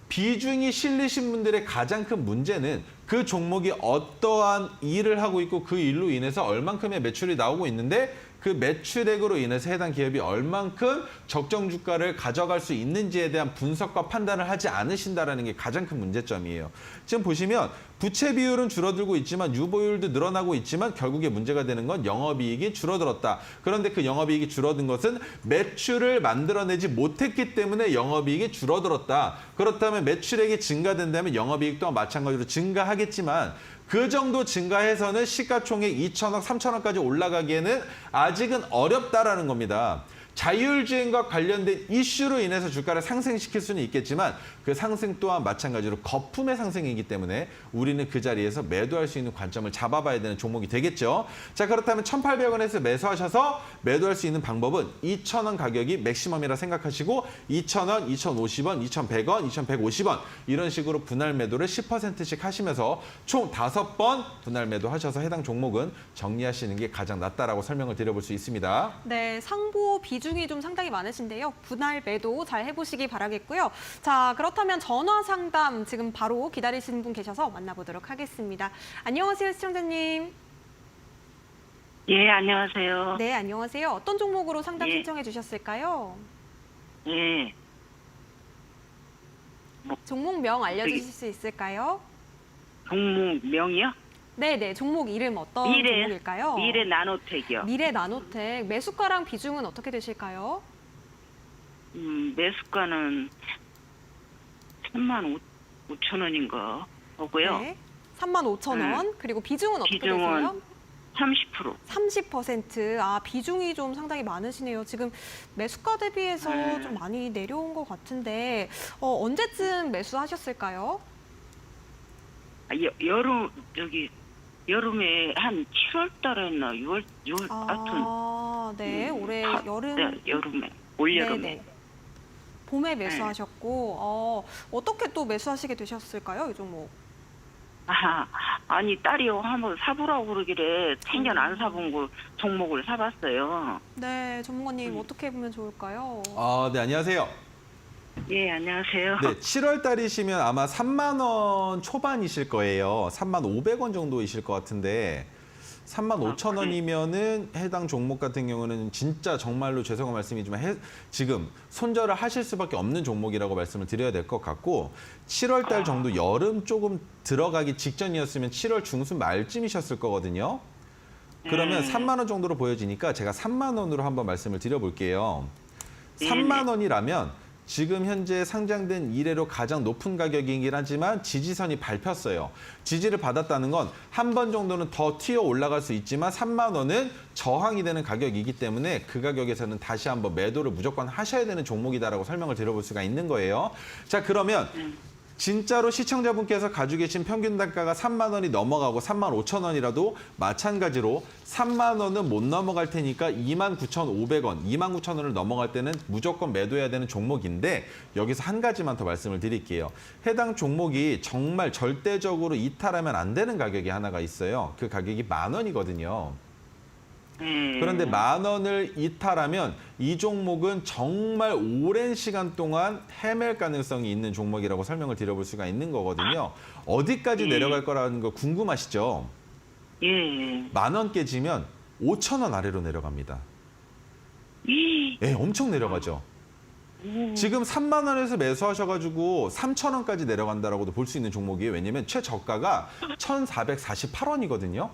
비중이 실리신 분들의 가장 큰 문제는 그 종목이 어떠한 일을 하고 있고 그 일로 인해서 얼만큼의 매출이 나오고 있는데 그 매출액으로 인해서 해당 기업이 얼만큼 적정 주가를 가져갈 수 있는지에 대한 분석과 판단을 하지 않으신다는 게 가장 큰 문제점이에요. 지금 보시면 부채 비율은 줄어들고 있지만 유보율도 늘어나고 있지만 결국에 문제가 되는 건 영업이익이 줄어들었다. 그런데 그 영업이익이 줄어든 것은 매출을 만들어내지 못했기 때문에 영업이익이 줄어들었다. 그렇다면 매출액이 증가된다면 영업이익 또한 마찬가지로 증가하겠지만 그 정도 증가해서는 시가총액 2,000억, 3,000억까지 올라가기에는 아직은 어렵다라는 겁니다. 자율주행과 관련된 이슈로 인해서 주가를 상승시킬 수는 있겠지만 그 상승 또한 마찬가지로 거품의 상승이기 때문에 우리는 그 자리에서 매도할 수 있는 관점을 잡아봐야 되는 종목이 되겠죠. 자, 그렇다면 1,800원에서 매수하셔서 매도할 수 있는 방법은 2,000원 가격이 맥시멈이라 생각하시고 2,000원, 2,050원, 2,100원, 2,150원 이런 식으로 분할 매도를 10%씩 하시면서 총 5번 분할 매도하셔서 해당 종목은 정리하시는 게 가장 낫다라고 설명을 드려볼 수 있습니다. 네, 상보 비중이 좀 상당히 많으신데요. 분할 매도 잘 해보시기 바라겠고요. 자, 그렇다면 전화 상담 지금 바로 기다리시는 분 계셔서 만나보도록 하겠습니다. 안녕하세요, 시청자님. 예, 안녕하세요. 네, 안녕하세요. 어떤 종목으로 상담 예. 신청해 주셨을까요? 예, 종목명 알려주실 수 있을까요? 종목명이요? 네, 종목 이름 어떤 종목일까요? 미래 나노텍이요. 미래 나노텍. 매수가랑 비중은 어떻게 되실까요? 매수가는 35,000원인가 보고요. 네, 35,000원. 그리고 비중은 어떻게 비중은 되세요? 30%. 30%. 아, 비중이 좀 상당히 많으시네요. 지금 매수가 대비해서 좀 많이 내려온 것 같은데 언제쯤 매수하셨을까요? 여름에 한 7월 달에 했나 6월 하여튼 아, 네. 올해 여름. 네, 여름에 올여름에. 네네. 봄에 매수하셨고 어떻게 또 매수하시게 되셨을까요? 이 종목. 아니 딸이요 한번 사보라고 그러길래 생전 안 사본 거 종목을 사봤어요. 네, 전문가님 어떻게 보면 좋을까요? 네, 안녕하세요. 예, 안녕하세요. 네, 7월 달이시면 아마 3만 원 초반이실 거예요. 3만 500원 정도이실 것 같은데 3만 5천 원이면은 해당 종목 같은 경우는 진짜 정말로 죄송한 말씀이지만 지금 손절을 하실 수밖에 없는 종목이라고 말씀을 드려야 될 것 같고 7월 달 정도 여름 조금 들어가기 직전이었으면 7월 중순 말쯤이셨을 거거든요. 그러면 3만 원 정도로 보여지니까 제가 3만 원으로 한번 말씀을 드려볼게요. 3만 원이라면 지금 현재 상장된 이래로 가장 높은 가격이긴 하지만 지지선이 밟혔어요. 지지를 받았다는 건 한 번 정도는 더 튀어 올라갈 수 있지만 3만 원은 저항이 되는 가격이기 때문에 그 가격에서는 다시 한번 매도를 무조건 하셔야 되는 종목이다라고 설명을 드려볼 수가 있는 거예요. 자, 그러면 진짜로 시청자분께서 가지고 계신 평균 단가가 3만 원이 넘어가고 3만 5천 원이라도 마찬가지로 3만 원은 못 넘어갈 테니까 29,500원, 29,000원을 넘어갈 때는 무조건 매도해야 되는 종목인데 여기서 한 가지만 더 말씀을 드릴게요. 해당 종목이 정말 절대적으로 이탈하면 안 되는 가격이 하나가 있어요. 그 가격이 10,000원이거든요. 그런데 10,000원을 이탈하면 이 종목은 정말 오랜 시간 동안 헤맬 가능성이 있는 종목이라고 설명을 드려볼 수가 있는 거거든요. 어디까지 내려갈 거라는 거 궁금하시죠? 예. 10,000원 깨지면 5,000원 아래로 내려갑니다. 예, 엄청 내려가죠. 지금 3만 원에서 매수하셔가지고 3,000원까지 내려간다라고도 볼 수 있는 종목이에요. 왜냐면 최저가가 1,448원이거든요.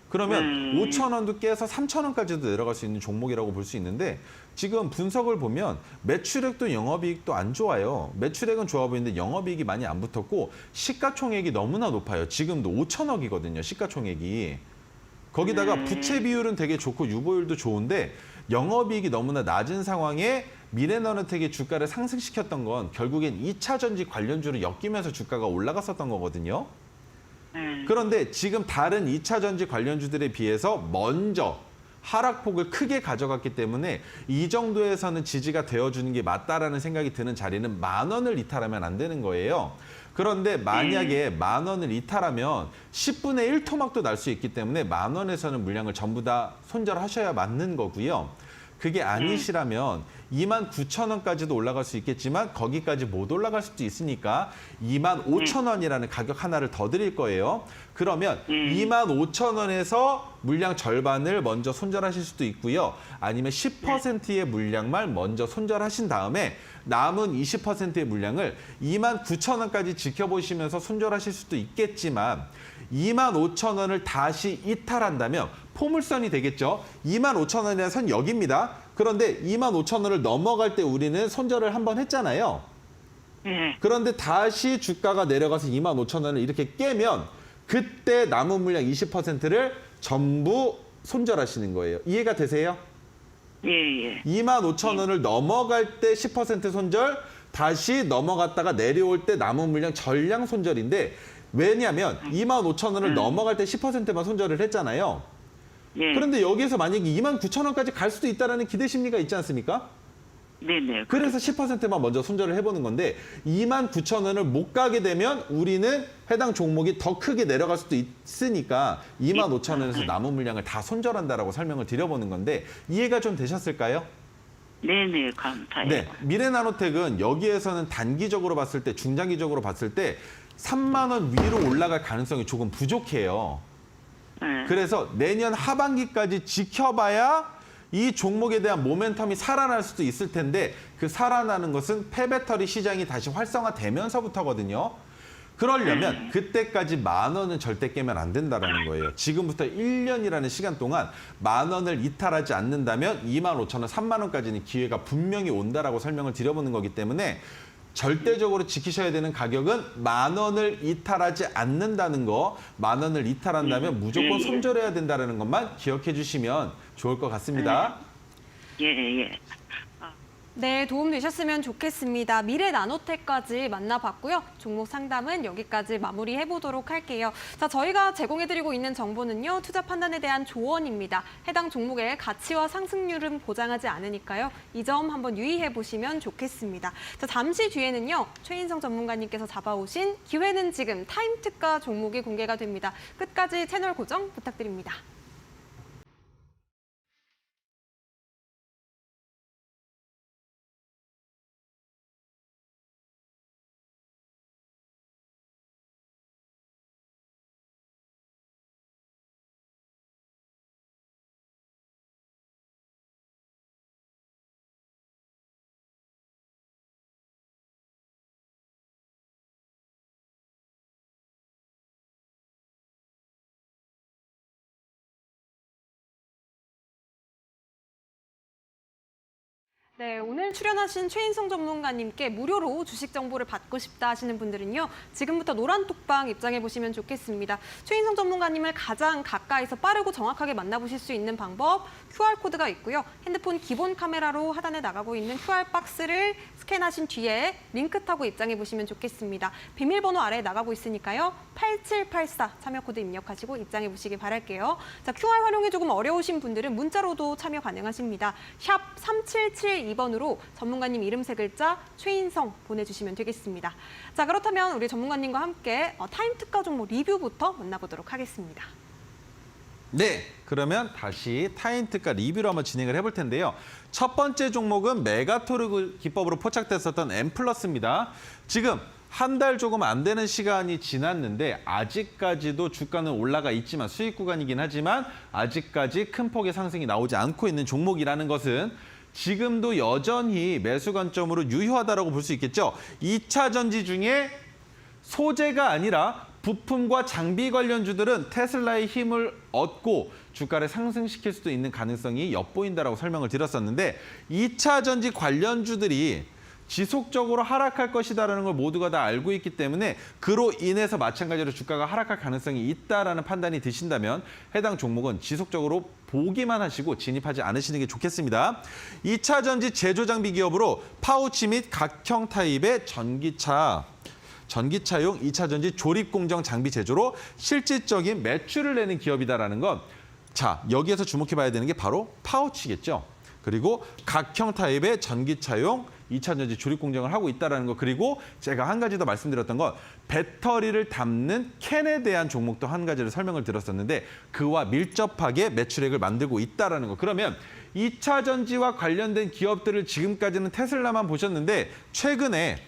그러면 5,000원도 깨서 3,000원까지도 내려갈 수 있는 종목이라고 볼 수 있는데 지금 분석을 보면 매출액도 영업이익도 안 좋아요. 매출액은 좋아 보이는데 영업이익이 많이 안 붙었고 시가총액이 너무나 높아요. 지금도 5천억이거든요. 시가총액이. 거기다가 부채 비율은 되게 좋고 유보율도 좋은데 영업이익이 너무나 낮은 상황에 미래나노텍의 주가를 상승시켰던 건 결국엔 2차 전지 관련주로 엮이면서 주가가 올라갔었던 거거든요. 그런데 지금 다른 2차 전지 관련주들에 비해서 먼저 하락폭을 크게 가져갔기 때문에 이 정도에서는 지지가 되어주는 게 맞다라는 생각이 드는 자리는 10,000원을 이탈하면 안 되는 거예요. 그런데 만약에 10,000원을 이탈하면 10분의 1 토막도 날 수 있기 때문에 10,000원에서는 물량을 전부 다 손절하셔야 맞는 거고요. 그게 아니시라면 29,000원까지도 올라갈 수 있겠지만 거기까지 못 올라갈 수도 있으니까 25,000원이라는 가격 하나를 더 드릴 거예요. 그러면 25,000원에서 물량 절반을 먼저 손절하실 수도 있고요. 아니면 10%의 물량만 먼저 손절하신 다음에 남은 20%의 물량을 29,000원까지 지켜보시면서 손절하실 수도 있겠지만 25,000원을 다시 이탈한다면 포물선이 되겠죠. 25,000원이라는 선 여기입니다. 그런데 25,000원을 넘어갈 때 우리는 손절을 한번 했잖아요. 그런데 다시 주가가 내려가서 25,000원을 이렇게 깨면 그때 남은 물량 20%를 전부 손절하시는 거예요. 이해가 되세요? 예. 25,000원을 넘어갈 때 10% 손절, 다시 넘어갔다가 내려올 때 남은 물량 전량 손절인데 왜냐하면 25,000원을 넘어갈 때 10%만 손절을 했잖아요. 예. 그런데 여기에서 만약에 29,000원까지 갈 수도 있다는 기대 심리가 있지 않습니까? 네네. 그래서 10%만 먼저 손절을 해보는 건데 29,000원을 못 가게 되면 우리는 해당 종목이 더 크게 내려갈 수도 있으니까 25,000원에서 남은 물량을 다 손절한다라고 설명을 드려보는 건데 이해가 좀 되셨을까요? 네네, 감사해요. 네, 미래나노텍은 여기에서는 단기적으로 봤을 때, 중장기적으로 봤을 때 3만 원 위로 올라갈 가능성이 조금 부족해요. 네. 그래서 내년 하반기까지 지켜봐야 이 종목에 대한 모멘텀이 살아날 수도 있을 텐데 그 살아나는 것은 폐배터리 시장이 다시 활성화되면서부터거든요. 그러려면 그때까지 10,000원은 절대 깨면 안 된다는 거예요. 지금부터 1년이라는 시간 동안 10,000원을 이탈하지 않는다면 25,000원, 3만 원까지는 기회가 분명히 온다라고 설명을 드려보는 거기 때문에 절대적으로 지키셔야 되는 가격은 10,000원을 이탈하지 않는다는 거, 10,000원을 이탈한다면 무조건 손절해야 된다는 것만 기억해 주시면 좋을 것 같습니다. 예. 네, 도움 되셨으면 좋겠습니다. 미래나노텍까지 만나봤고요. 종목 상담은 여기까지 마무리해보도록 할게요. 자, 저희가 제공해드리고 있는 정보는요. 투자 판단에 대한 조언입니다. 해당 종목의 가치와 상승률은 보장하지 않으니까요. 이 점 한번 유의해보시면 좋겠습니다. 자, 잠시 뒤에는요. 최인성 전문가님께서 잡아오신 기회는 지금 타임특가 종목이 공개가 됩니다. 끝까지 채널 고정 부탁드립니다. 네, 오늘 출연하신 최인성 전문가님께 무료로 주식 정보를 받고 싶다 하시는 분들은요. 지금부터 노란톡방 입장해 보시면 좋겠습니다. 최인성 전문가님을 가장 가까이서 빠르고 정확하게 만나보실 수 있는 방법 QR코드가 있고요. 핸드폰 기본 카메라로 하단에 나가고 있는 QR박스를 스캔하신 뒤에 링크 타고 입장해 보시면 좋겠습니다. 비밀번호 아래에 나가고 있으니까요. 8784 참여 코드 입력하시고 입장해 보시기 바랄게요. 자, QR 활용이 조금 어려우신 분들은 문자로도 참여 가능하십니다. 샵 3772번으로 전문가님 이름 세 글자 최인성 보내주시면 되겠습니다. 자, 그렇다면 우리 전문가님과 함께 타임특가 종목 리뷰부터 만나보도록 하겠습니다. 네, 그러면 다시 타임특가 리뷰로 한번 진행을 해볼 텐데요. 첫 번째 종목은 메가토르 기법으로 포착됐었던 M+입니다. 지금 한 달 조금 안 되는 시간이 지났는데 아직까지도 주가는 올라가 있지만 수익 구간이긴 하지만 아직까지 큰 폭의 상승이 나오지 않고 있는 종목이라는 것은 지금도 여전히 매수 관점으로 유효하다고 볼 수 있겠죠. 2차 전지 중에 소재가 아니라 부품과 장비 관련주들은 테슬라의 힘을 얻고 주가를 상승시킬 수도 있는 가능성이 엿보인다라고 설명을 드렸었는데 2차 전지 관련주들이 지속적으로 하락할 것이다라는 걸 모두가 다 알고 있기 때문에 그로 인해서 마찬가지로 주가가 하락할 가능성이 있다라는 판단이 드신다면 해당 종목은 지속적으로 보기만 하시고 진입하지 않으시는 게 좋겠습니다. 2차 전지 제조 장비 기업으로 파우치 및 각형 타입의 전기차용 2차 전지 조립 공정 장비 제조로 실질적인 매출을 내는 기업이다라는 것. 자, 여기에서 주목해 봐야 되는 게 바로 파우치겠죠. 그리고 각형 타입의 전기차용 2차 전지 조립 공정을 하고 있다는 것. 그리고 제가 한 가지 더 말씀드렸던 건 배터리를 담는 캔에 대한 종목도 한 가지를 설명을 드렸었는데 그와 밀접하게 매출액을 만들고 있다는 것. 그러면 2차 전지와 관련된 기업들을 지금까지는 테슬라만 보셨는데 최근에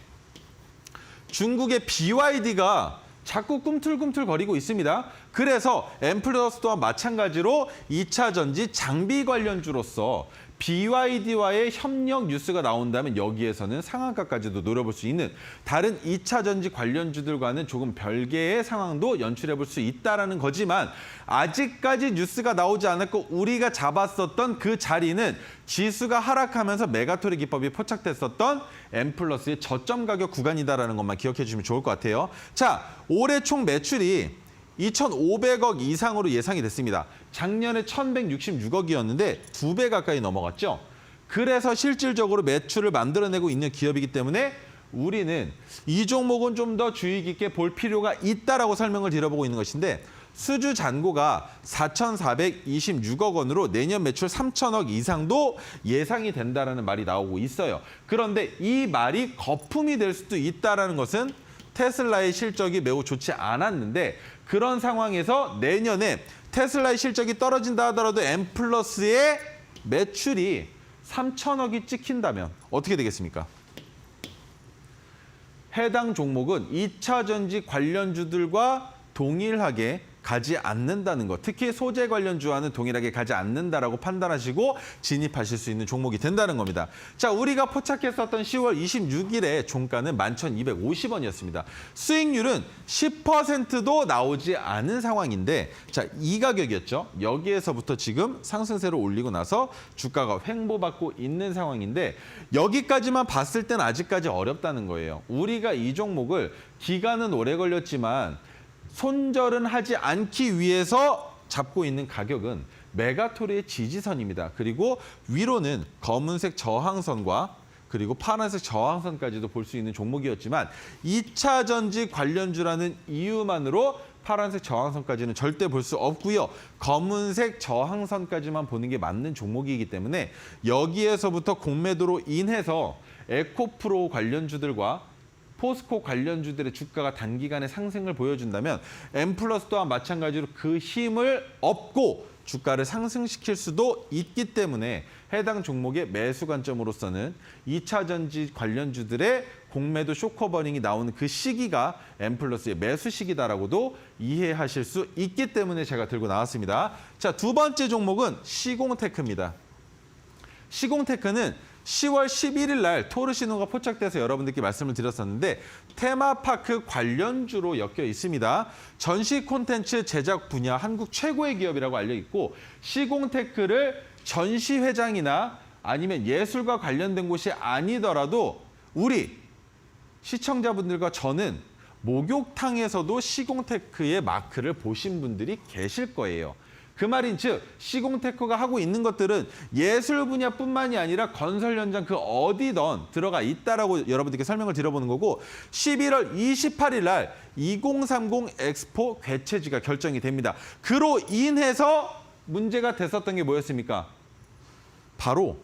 중국의 BYD가 자꾸 꿈틀꿈틀거리고 있습니다. 그래서 M+ 또한 마찬가지로 2차 전지 장비 관련주로서 BYD와의 협력 뉴스가 나온다면 여기에서는 상한가까지도 노려볼 수 있는 다른 2차 전지 관련주들과는 조금 별개의 상황도 연출해 볼 수 있다는 거지만 아직까지 뉴스가 나오지 않았고 우리가 잡았었던 그 자리는 지수가 하락하면서 메가토르 기법이 포착됐었던 M+의 저점 가격 구간이다라는 것만 기억해 주시면 좋을 것 같아요. 자, 올해 총 매출이 2,500억 이상으로 예상이 됐습니다. 작년에 1,166억이었는데 2배 가까이 넘어갔죠. 그래서 실질적으로 매출을 만들어내고 있는 기업이기 때문에 우리는 이 종목은 좀 더 주의 깊게 볼 필요가 있다라고 설명을 드려보고 있는 것인데 수주 잔고가 4,426억 원으로 내년 매출 3,000억 이상도 예상이 된다라는 말이 나오고 있어요. 그런데 이 말이 거품이 될 수도 있다라는 것은 테슬라의 실적이 매우 좋지 않았는데 그런 상황에서 내년에 테슬라의 실적이 떨어진다 하더라도 M+의 매출이 3,000억이 찍힌다면 어떻게 되겠습니까? 해당 종목은 2차 전지 관련주들과 동일하게 가지 않는다는 것. 특히 소재 관련주와는 동일하게 가지 않는다라고 판단하시고 진입하실 수 있는 종목이 된다는 겁니다. 자, 우리가 포착했었던 10월 26일에 종가는 11,250원이었습니다. 수익률은 10%도 나오지 않은 상황인데 자, 이 가격이었죠. 여기에서부터 지금 상승세로 올리고 나서 주가가 횡보받고 있는 상황인데 여기까지만 봤을 때는 아직까지 어렵다는 거예요. 우리가 이 종목을 기간은 오래 걸렸지만 손절은 하지 않기 위해서 잡고 있는 가격은 메가토리의 지지선입니다. 그리고 위로는 검은색 저항선과 그리고 파란색 저항선까지도 볼 수 있는 종목이었지만 2차 전지 관련주라는 이유만으로 파란색 저항선까지는 절대 볼 수 없고요. 검은색 저항선까지만 보는 게 맞는 종목이기 때문에 여기에서부터 공매도로 인해서 에코프로 관련주들과 포스코 관련주들의 주가가 단기간에 상승을 보여준다면 M+ 또한 마찬가지로 그 힘을 얻고 주가를 상승시킬 수도 있기 때문에 해당 종목의 매수 관점으로서는 2차 전지 관련주들의 공매도 쇼커버닝이 나오는 그 시기가 M+의 매수 시기다라고도 이해하실 수 있기 때문에 제가 들고 나왔습니다. 자, 두 번째 종목은 시공테크입니다. 시공테크는 10월 11일 날 토르 신호가 포착돼서 여러분들께 말씀을 드렸었는데 테마파크 관련주로 엮여 있습니다. 전시 콘텐츠 제작 분야 한국 최고의 기업이라고 알려 있고 시공테크를 전시회장이나 아니면 예술과 관련된 곳이 아니더라도 우리 시청자분들과 저는 목욕탕에서도 시공테크의 마크를 보신 분들이 계실 거예요. 그 말인즉 시공테크가 하고 있는 것들은 예술 분야뿐만이 아니라 건설 현장 그 어디든 들어가 있다라고 여러분들께 설명을 드려보는 거고 11월 28일 날 2030 엑스포 개최지가 결정이 됩니다. 그로 인해서 문제가 됐었던 게 뭐였습니까? 바로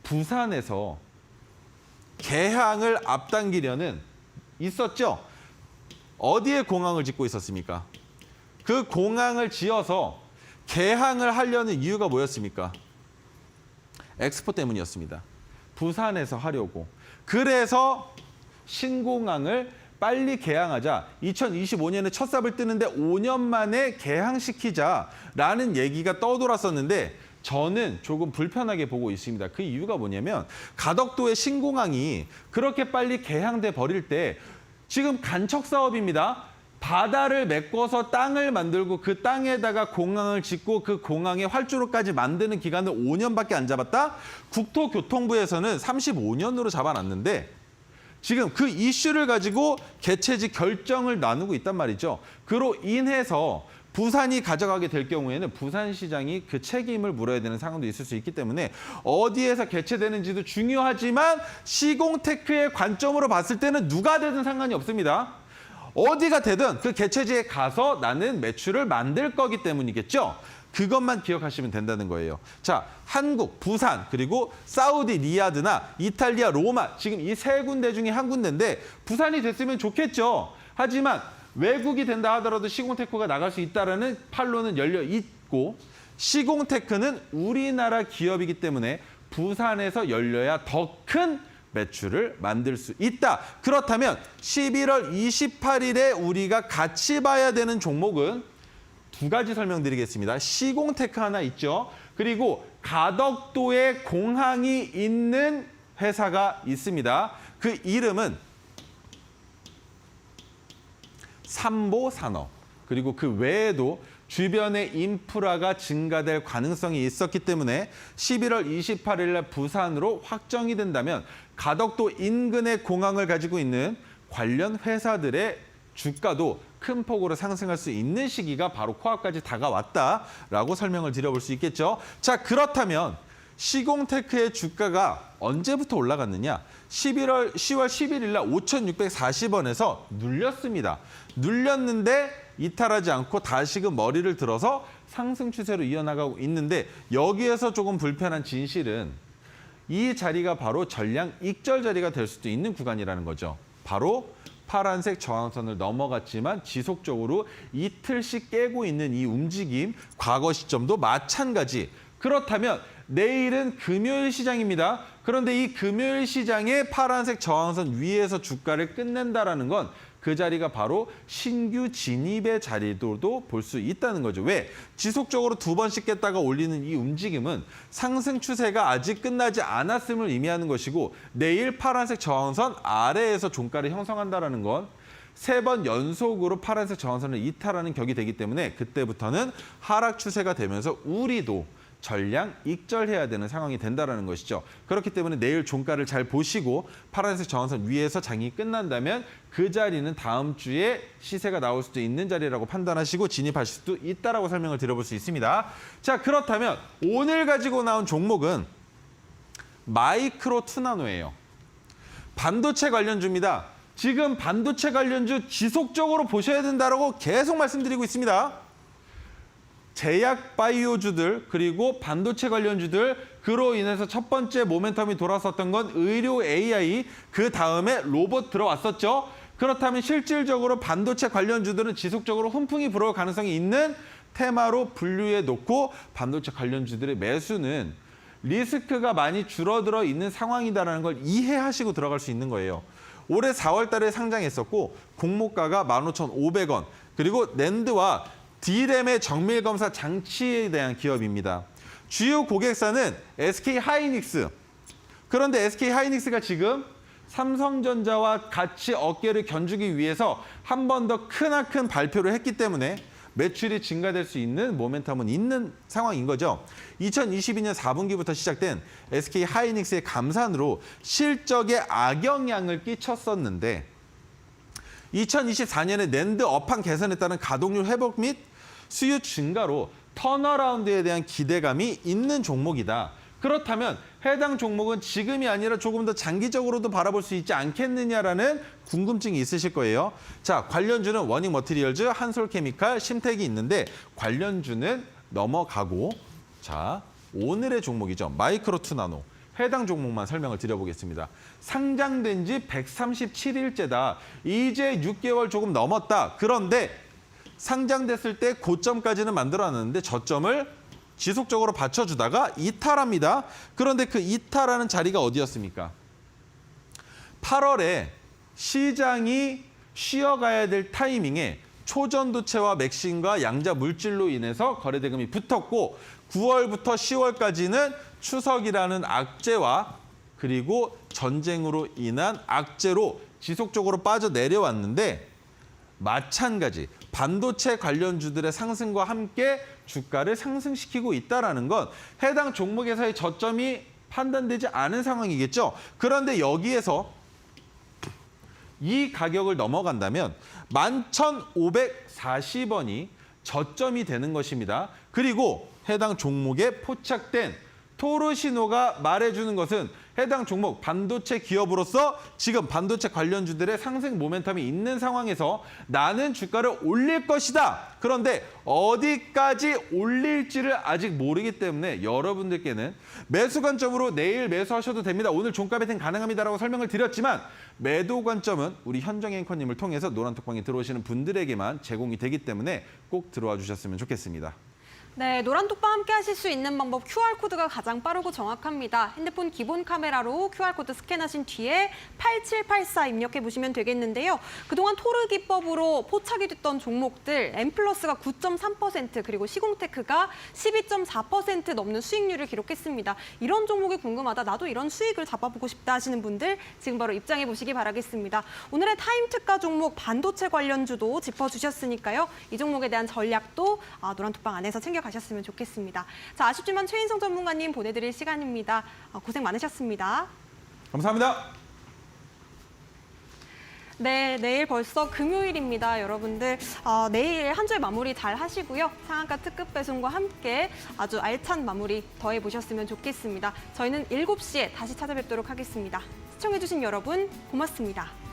부산에서 개항을 앞당기려는 있었죠. 어디에 공항을 짓고 있었습니까? 그 공항을 지어서 개항을 하려는 이유가 뭐였습니까? 엑스포 때문이었습니다. 부산에서 하려고. 그래서 신공항을 빨리 개항하자. 2025년에 첫 삽을 뜨는데 5년 만에 개항시키자라는 얘기가 떠돌았었는데 저는 조금 불편하게 보고 있습니다. 그 이유가 뭐냐면 가덕도의 신공항이 그렇게 빨리 개항돼 버릴 때 지금 간척 사업입니다. 바다를 메꿔서 땅을 만들고 그 땅에다가 공항을 짓고 그 공항의 활주로까지 만드는 기간을 5년밖에 안 잡았다? 국토교통부에서는 35년으로 잡아놨는데 지금 그 이슈를 가지고 개최지 결정을 나누고 있단 말이죠. 그로 인해서 부산이 가져가게 될 경우에는 부산시장이 그 책임을 물어야 되는 상황도 있을 수 있기 때문에 어디에서 개최되는지도 중요하지만 시공테크의 관점으로 봤을 때는 누가 되든 상관이 없습니다. 어디가 되든 그 개최지에 가서 나는 매출을 만들 거기 때문이겠죠. 그것만 기억하시면 된다는 거예요. 자, 한국, 부산, 그리고 사우디 리야드나 이탈리아 로마 지금 이 세 군데 중에 한 군데인데 부산이 됐으면 좋겠죠. 하지만 외국이 된다 하더라도 시공테크가 나갈 수 있다라는 판로는 열려 있고 시공테크는 우리나라 기업이기 때문에 부산에서 열려야 더 큰 매출을 만들 수 있다. 그렇다면 11월 28일에 우리가 같이 봐야 되는 종목은 두 가지 설명드리겠습니다. 시공테크 하나 있죠. 그리고 가덕도에 공항이 있는 회사가 있습니다. 그 이름은 삼보산업. 그리고 그 외에도 주변의 인프라가 증가될 가능성이 있었기 때문에 11월 28일 날 부산으로 확정이 된다면 가덕도 인근의 공항을 가지고 있는 관련 회사들의 주가도 큰 폭으로 상승할 수 있는 시기가 바로 코앞까지 다가왔다라고 설명을 드려볼 수 있겠죠. 자, 그렇다면 시공테크의 주가가 언제부터 올라갔느냐? 10월 11일 날 5,640원에서 눌렸습니다. 눌렸는데 이탈하지 않고 다시금 머리를 들어서 상승 추세로 이어나가고 있는데 여기에서 조금 불편한 진실은 이 자리가 바로 전량 익절 자리가 될 수도 있는 구간이라는 거죠. 바로 파란색 저항선을 넘어갔지만 지속적으로 이틀씩 깨고 있는 이 움직임, 과거 시점도 마찬가지. 그렇다면 내일은 금요일 시장입니다. 그런데 이 금요일 시장의 파란색 저항선 위에서 주가를 끝낸다라는 건 그 자리가 바로 신규 진입의 자리도 볼 수 있다는 거죠. 왜? 지속적으로 2번씩 깼다가 올리는 이 움직임은 상승 추세가 아직 끝나지 않았음을 의미하는 것이고 내일 파란색 저항선 아래에서 종가를 형성한다는 건 3번 연속으로 파란색 저항선을 이탈하는 격이 되기 때문에 그때부터는 하락 추세가 되면서 우리도 전량 익절해야 되는 상황이 된다는 것이죠. 그렇기 때문에 내일 종가를 잘 보시고 파란색 저항선 위에서 장이 끝난다면 그 자리는 다음 주에 시세가 나올 수도 있는 자리라고 판단하시고 진입하실 수도 있다라고 설명을 드려볼 수 있습니다. 자, 그렇다면 오늘 가지고 나온 종목은 마이크로 투나노예요. 반도체 관련주입니다. 지금 반도체 관련주 지속적으로 보셔야 된다라고 계속 말씀드리고 있습니다. 제약 바이오주들 그리고 반도체 관련주들 그로 인해서 첫 번째 모멘텀이 돌아섰던 건 의료 AI 그 다음에 로봇 들어왔었죠. 그렇다면 실질적으로 반도체 관련주들은 지속적으로 훈풍이 불어올 가능성이 있는 테마로 분류해 놓고 반도체 관련주들의 매수는 리스크가 많이 줄어들어 있는 상황이다라는 걸 이해하시고 들어갈 수 있는 거예요. 올해 4월 달에 상장했었고 공모가가 15,500원 그리고 낸드와 D램의 정밀 검사 장치에 대한 기업입니다. 주요 고객사는 SK 하이닉스. 그런데 SK 하이닉스가 지금 삼성전자와 같이 어깨를 견주기 위해서 한 번 더 크나큰 발표를 했기 때문에 매출이 증가될 수 있는 모멘텀은 있는 상황인 거죠. 2022년 4분기부터 시작된 SK 하이닉스의 감산으로 실적에 악영향을 끼쳤었는데 2024년에 낸드 업황 개선에 따른 가동률 회복 및 수요 증가로 턴어라운드에 대한 기대감이 있는 종목이다. 그렇다면 해당 종목은 지금이 아니라 조금 더 장기적으로도 바라볼 수 있지 않겠느냐라는 궁금증이 있으실 거예요. 자, 관련주는 워닝 머티리얼즈, 한솔케미칼, 심택이 있는데 관련주는 넘어가고 자, 오늘의 종목이죠. 마이크로 투나노. 해당 종목만 설명을 드려보겠습니다. 상장된 지 137일째다. 이제 6개월 조금 넘었다. 그런데 상장됐을 때 고점까지는 만들어놨는데 저점을 지속적으로 받쳐주다가 이탈합니다. 그런데 그 이탈하는 자리가 어디였습니까? 8월에 시장이 쉬어가야 될 타이밍에 초전도체와 맥신과 양자 물질로 인해서 거래대금이 붙었고 9월부터 10월까지는 추석이라는 악재와 그리고 전쟁으로 인한 악재로 지속적으로 빠져내려왔는데 마찬가지 반도체 관련주들의 상승과 함께 주가를 상승시키고 있다는 건 해당 종목에서의 저점이 판단되지 않은 상황이겠죠. 그런데 여기에서 이 가격을 넘어간다면 11,540원이 저점이 되는 것입니다. 그리고 해당 종목에 포착된 토르 신호가 말해주는 것은 해당 종목 반도체 기업으로서 지금 반도체 관련주들의 상승 모멘텀이 있는 상황에서 나는 주가를 올릴 것이다. 그런데 어디까지 올릴지를 아직 모르기 때문에 여러분들께는 매수 관점으로 내일 매수하셔도 됩니다. 오늘 종가 배팅 가능합니다라고 설명을 드렸지만 매도 관점은 우리 현정 앵커님을 통해서 노란톡방에 들어오시는 분들에게만 제공이 되기 때문에 꼭 들어와 주셨으면 좋겠습니다. 네, 노란톡방 함께 하실 수 있는 방법 QR코드가 가장 빠르고 정확합니다. 핸드폰 기본 카메라로 QR코드 스캔하신 뒤에 8784 입력해 보시면 되겠는데요. 그동안 토르 기법으로 포착이 됐던 종목들 엠플러스가 9.3% 그리고 시공테크가 12.4% 넘는 수익률을 기록했습니다. 이런 종목이 궁금하다, 나도 이런 수익을 잡아보고 싶다 하시는 분들 지금 바로 입장해 보시기 바라겠습니다. 오늘의 타임 특가 종목 반도체 관련주도 짚어주셨으니까요. 이 종목에 대한 전략도 노란톡방 안에서 챙겨가셨습니다. 가셨으면 좋겠습니다. 자, 아쉽지만 최인성 전문가님 보내드릴 시간입니다. 고생 많으셨습니다. 감사합니다. 네, 내일 벌써 금요일입니다. 여러분들 내일 한 주의 마무리 잘 하시고요. 상한가 특급 배송과 함께 아주 알찬 마무리 더해보셨으면 좋겠습니다. 저희는 7시에 다시 찾아뵙도록 하겠습니다. 시청해주신 여러분 고맙습니다.